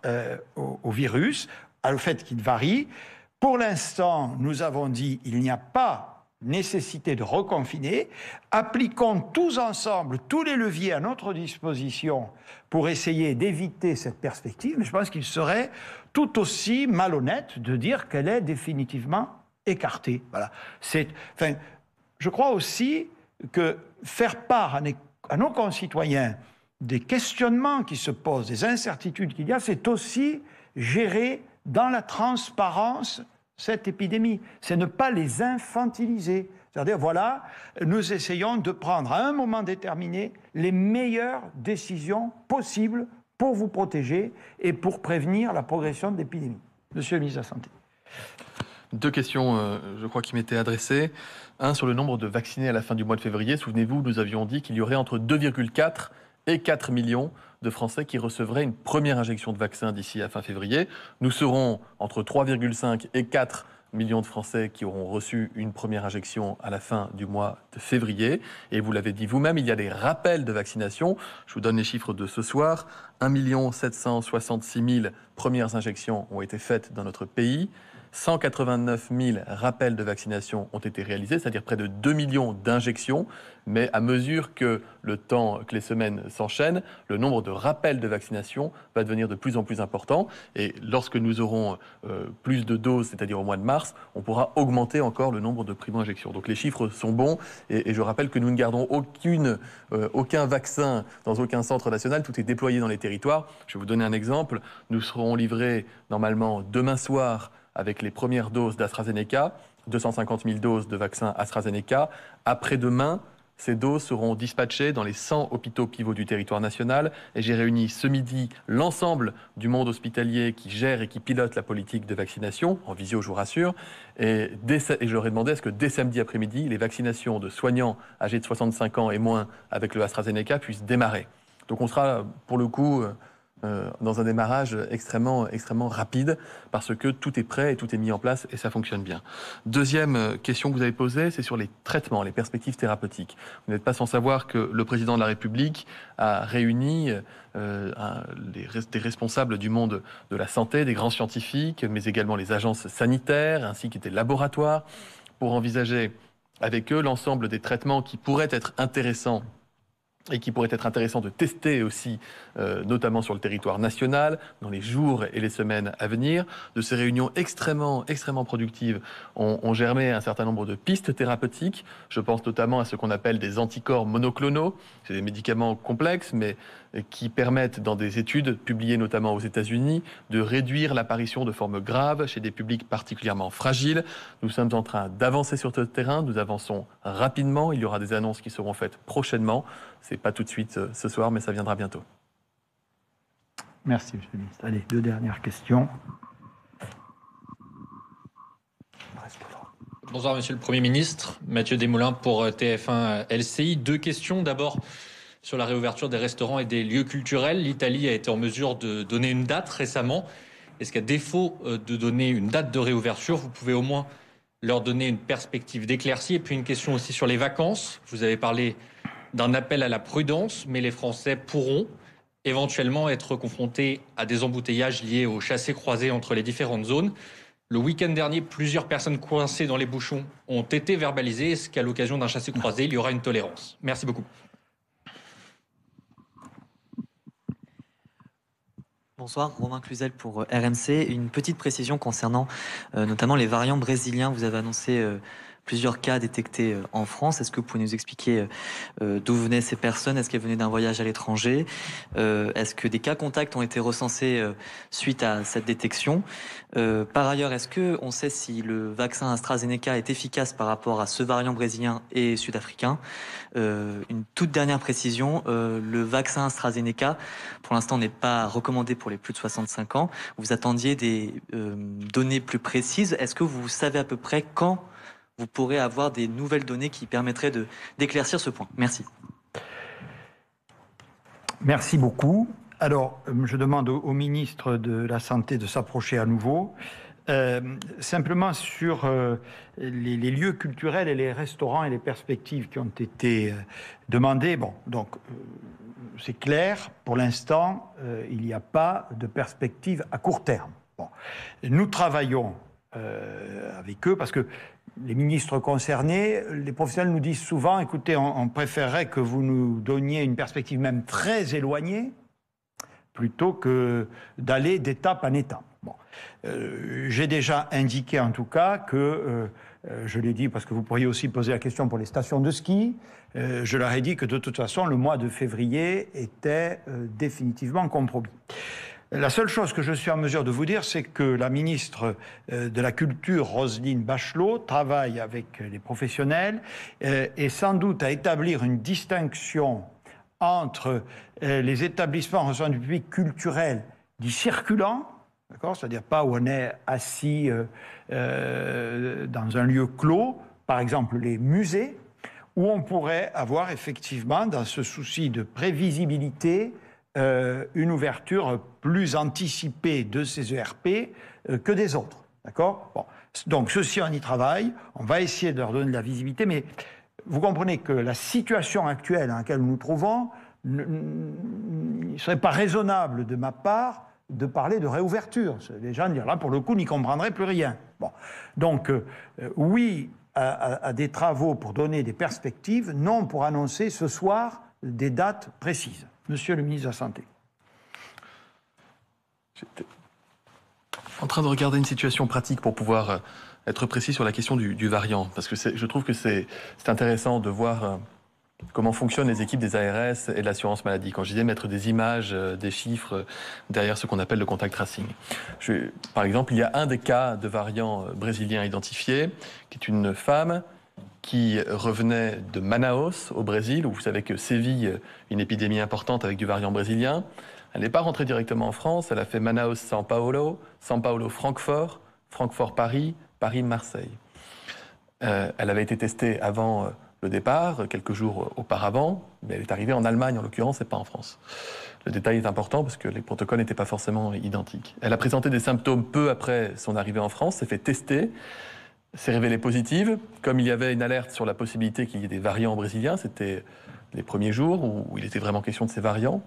au virus, au fait qu'il varie. Pour l'instant, nous avons dit qu'il n'y a pas nécessité de reconfiner. Appliquons tous ensemble tous les leviers à notre disposition pour essayer d'éviter cette perspective. Mais je pense qu'il serait tout aussi malhonnête de dire qu'elle est définitivement écartée. Voilà. Je crois aussi que faire part à nos concitoyens des questionnements qui se posent, des incertitudes qu'il y a, c'est aussi gérer dans la transparence cette épidémie. C'est ne pas les infantiliser. C'est-à-dire, voilà, nous essayons de prendre à un moment déterminé les meilleures décisions possibles pour vous protéger et pour prévenir la progression de l'épidémie. Monsieur le ministre de la Santé. Deux questions, je crois, qui m'étaient adressées. Un, sur le nombre de vaccinés à la fin du mois de février. Souvenez-vous, nous avions dit qu'il y aurait entre 2,4 et 4 millions de Français qui recevraient une première injection de vaccin d'ici à fin février. Nous serons entre 3,5 et 4 millions de Français qui auront reçu une première injection à la fin du mois de février. Et vous l'avez dit vous-même, il y a des rappels de vaccination. Je vous donne les chiffres de ce soir. 1 766 000 premières injections ont été faites dans notre pays. 189 000 rappels de vaccination ont été réalisés, c'est-à-dire près de 2 millions d'injections. Mais à mesure que les semaines s'enchaînent, le nombre de rappels de vaccination va devenir de plus en plus important. Et lorsque nous aurons plus de doses, c'est-à-dire au mois de mars, on pourra augmenter encore le nombre de primo-injections. Donc les chiffres sont bons. Et je rappelle que nous ne gardons aucun vaccin dans aucun centre national. Tout est déployé dans les territoires. Je vais vous donner un exemple. Nous serons livrés normalement demain soir avec les premières doses d'AstraZeneca, 250 000 doses de vaccin AstraZeneca. Après-demain, ces doses seront dispatchées dans les 100 hôpitaux pivots du territoire national. Et j'ai réuni ce midi l'ensemble du monde hospitalier qui gère et qui pilote la politique de vaccination, en visio, je vous rassure. Et je leur ai demandé est-ce que dès samedi après-midi, les vaccinations de soignants âgés de 65 ans et moins avec le AstraZeneca puissent démarrer. Donc on sera, pour le coup, dans un démarrage extrêmement rapide parce que tout est prêt et tout est mis en place et ça fonctionne bien. Deuxième question que vous avez posée, c'est sur les traitements, les perspectives thérapeutiques. Vous n'êtes pas sans savoir que le président de la République a réuni des responsables du monde de la santé, des grands scientifiques, mais également les agences sanitaires ainsi que des laboratoires pour envisager avec eux l'ensemble des traitements qui pourraient être intéressants et qui pourrait être intéressant de tester aussi, notamment sur le territoire national, dans les jours et les semaines à venir. De ces réunions extrêmement productives ont germé un certain nombre de pistes thérapeutiques. Je pense notamment à ce qu'on appelle des anticorps monoclonaux. C'est des médicaments complexes, mais qui permettent, dans des études publiées notamment aux États-Unis, de réduire l'apparition de formes graves chez des publics particulièrement fragiles. Nous sommes en train d'avancer sur ce terrain, nous avançons rapidement. Il y aura des annonces qui seront faites prochainement. C'est pas tout de suite ce soir, mais ça viendra bientôt. Merci, monsieur le ministre. Allez, deux dernières questions. Bonsoir, monsieur le Premier ministre. Mathieu Desmoulins pour TF1 LCI. Deux questions. D'abord, sur la réouverture des restaurants et des lieux culturels. L'Italie a été en mesure de donner une date récemment. est-ce qu'à défaut de donner une date de réouverture, vous pouvez au moins leur donner une perspective d'éclaircie? Et puis une question aussi sur les vacances. Vous avez parlé d'un appel à la prudence, mais les Français pourront éventuellement être confrontés à des embouteillages liés au chassé-croisé entre les différentes zones. Le week-end dernier, plusieurs personnes coincées dans les bouchons ont été verbalisées. Est-ce qu'à l'occasion d'un chassé-croisé, il y aura une tolérance? Merci beaucoup. Bonsoir, Romain Cluzel pour RMC. Une petite précision concernant notamment les variants brésiliens. Vous avez annoncé plusieurs cas détectés en France. Par vous pouvez nous expliquer d'où venaient ces personnes? Est-ce qu'elles venaient d'un voyage à l'étranger? Est-ce que des cas contacts ont été recensés suite à cette détection? Par ailleurs, est-ce qu'on sait si le vaccin AstraZeneca est efficace par rapport à ce variant brésilien et sud-africain? Une toute dernière précision, le vaccin AstraZeneca, pour l'instant, n'est pas recommandé pour les plus de 65 ans. Vous attendiez des données plus précises. Est-ce que vous savez à peu près quand vous pourrez avoir des nouvelles données qui permettraient d'éclaircir ce point? Merci. Merci beaucoup. Alors, je demande au ministre de la Santé de s'approcher à nouveau. Simplement sur les lieux culturels et les restaurants et les perspectives qui ont été demandées. Bon, donc, c'est clair, pour l'instant, il n'y a pas de perspective à court terme. Bon. Nous travaillons avec eux parce que les ministres concernés, les professionnels nous disent souvent, écoutez, on préférerait que vous nous donniez une perspective même très éloignée plutôt que d'aller d'étape en étape. Bon. J'ai déjà indiqué en tout cas que, je l'ai dit parce que vous pourriez aussi poser la question pour les stations de ski, je leur ai dit que de toute façon le mois de février était définitivement compromis. La seule chose que je suis en mesure de vous dire, c'est que la ministre de la Culture, Roselyne Bachelot, travaille avec les professionnels et sans doute à établir une distinction entre les établissements recevant du public culturel dits circulants, d'accord, c'est-à-dire pas où on est assis dans un lieu clos, par exemple les musées, où on pourrait avoir effectivement, dans ce souci de prévisibilité, une ouverture plus anticipée de ces ERP que des autres. D'accord ? Bon. Donc, ceci, on y travaille. On va essayer de leur donner de la visibilité, mais vous comprenez que la situation actuelle dans laquelle nous nous trouvons, il ne serait pas raisonnable de ma part de parler de réouverture. Les gens diront là, pour le coup, n'y comprendraient plus rien. Bon. Donc, oui à des travaux pour donner des perspectives, non pour annoncer ce soir des dates précises. Monsieur le ministre de la Santé. J'étais en train de regarder une situation pratique pour pouvoir être précis sur la question du variant, parce que je trouve que c'est intéressant de voir comment fonctionnent les équipes des ARS et de l'assurance maladie. Quand je disais mettre des images, des chiffres derrière ce qu'on appelle le contact tracing. Par exemple, il y a un des cas de variant brésilien identifié, qui est une femme qui revenait de Manaus, au Brésil, où vous savez que sévit une épidémie importante avec du variant brésilien. Elle n'est pas rentrée directement en France, elle a fait Manaus-São Paulo, São Paulo-Francfort, Francfort-Paris, Paris-Marseille. Elle avait été testée avant le départ, quelques jours auparavant, mais elle est arrivée en Allemagne en l'occurrence et pas en France. Le détail est important parce que les protocoles n'étaient pas forcément identiques. Elle a présenté des symptômes peu après son arrivée en France, s'est fait tester, s'est révélée positive. Comme il y avait une alerte sur la possibilité qu'il y ait des variants brésiliens, c'était les premiers jours où il était vraiment question de ces variants.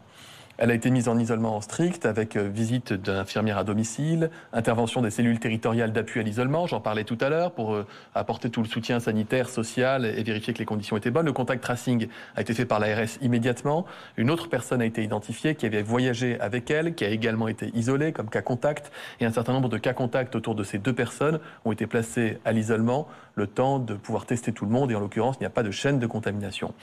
Elle a été mise en isolement strict avec visite d'infirmières à domicile, intervention des cellules territoriales d'appui à l'isolement, j'en parlais tout à l'heure, pour apporter tout le soutien sanitaire, social et vérifier que les conditions étaient bonnes. Le contact tracing a été fait par l'ARS immédiatement. Une autre personne a été identifiée qui avait voyagé avec elle, qui a également été isolée comme cas contact. Et un certain nombre de cas contacts autour de ces deux personnes ont été placés à l'isolement, le temps de pouvoir tester tout le monde. Et en l'occurrence, il n'y a pas de chaîne de contamination.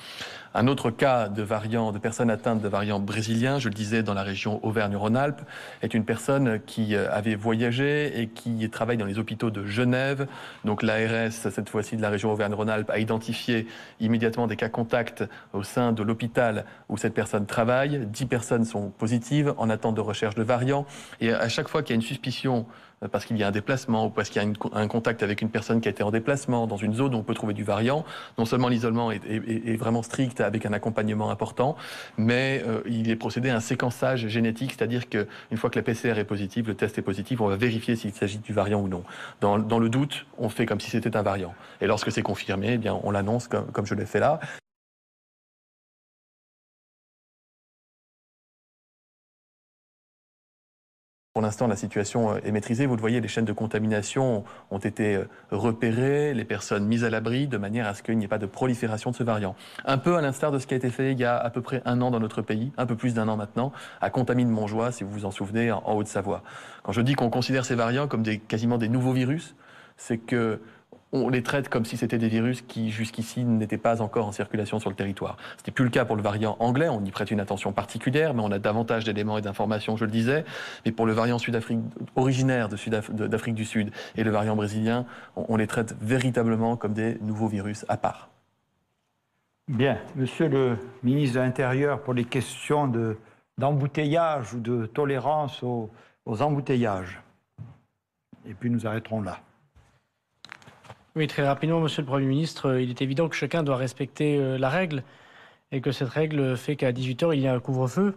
Un autre cas de variant, de personnes atteintes de variant brésilien, je le disais, dans la région Auvergne-Rhône-Alpes, est une personne qui avait voyagé et qui travaille dans les hôpitaux de Genève. Donc l'ARS, cette fois-ci de la région Auvergne-Rhône-Alpes, a identifié immédiatement des cas contacts au sein de l'hôpital où cette personne travaille. 10 personnes sont positives en attente de recherche de variants. Et à chaque fois qu'il y a une suspicion parce qu'il y a un déplacement ou parce qu'il y a un contact avec une personne qui a été en déplacement dans une zone où on peut trouver du variant, non seulement l'isolement est vraiment strict avec un accompagnement important, mais il est procédé à un séquençage génétique, c'est-à-dire qu'une fois que la PCR est positive, le test est positif, on va vérifier s'il s'agit du variant ou non. Dans le doute, on fait comme si c'était un variant. Et lorsque c'est confirmé, eh bien, on l'annonce comme je l'ai fait là. Pour l'instant, la situation est maîtrisée. Vous le voyez, les chaînes de contamination ont été repérées, les personnes mises à l'abri, de manière à ce qu'il n'y ait pas de prolifération de ce variant. Un peu à l'instar de ce qui a été fait il y a à peu près 1 an dans notre pays, un peu plus d'1 an maintenant, à Contamine-Montjoie, si vous vous en souvenez, en Haute-Savoie. Quand je dis qu'on considère ces variants comme quasiment des nouveaux virus, c'est que on les traite comme si c'était des virus qui, jusqu'ici, n'étaient pas encore en circulation sur le territoire. Ce n'est plus le cas pour le variant anglais, on y prête une attention particulière, mais on a davantage d'éléments et d'informations, je le disais. Mais pour le variant originaire d'Afrique du Sud et le variant brésilien, on les traite véritablement comme des nouveaux virus à part. Bien. Monsieur le ministre de l'Intérieur, pour les questions d'embouteillage ou de tolérance aux embouteillages. Et puis nous arrêterons là. Oui, très rapidement, Monsieur le Premier ministre, il est évident que chacun doit respecter la règle et que cette règle fait qu'à 18h, il y a un couvre-feu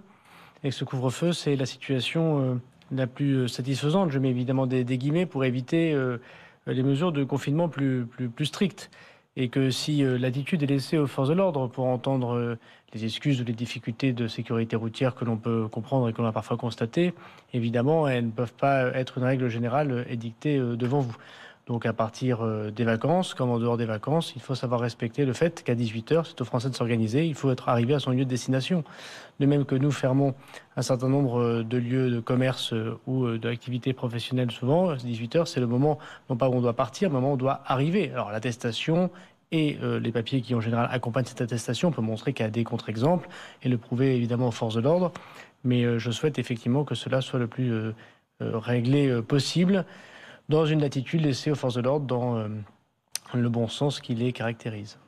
et que ce couvre-feu, c'est la situation la plus satisfaisante. Je mets évidemment des guillemets pour éviter les mesures de confinement plus strictes et que si l'attitude est laissée aux forces de l'ordre pour entendre les excuses ou les difficultés de sécurité routière que l'on peut comprendre et que l'on a parfois constatées, évidemment, elles ne peuvent pas être une règle générale édictée devant vous. Donc à partir des vacances, comme en dehors des vacances, il faut savoir respecter le fait qu'à 18h, c'est aux Français de s'organiser, il faut être arrivé à son lieu de destination. De même que nous fermons un certain nombre de lieux de commerce ou d'activités professionnelles souvent, 18h, c'est le moment, non pas où on doit partir, mais le moment où on doit arriver. Alors l'attestation et les papiers qui en général accompagnent cette attestation, on peut montrer qu'il y a des contre-exemples et le prouver évidemment aux forces de l'ordre. Mais je souhaite effectivement que cela soit le plus réglé possible, dans une latitude laissée aux forces de l'ordre dans le bon sens qui les caractérise.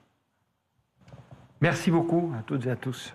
Merci beaucoup à toutes et à tous.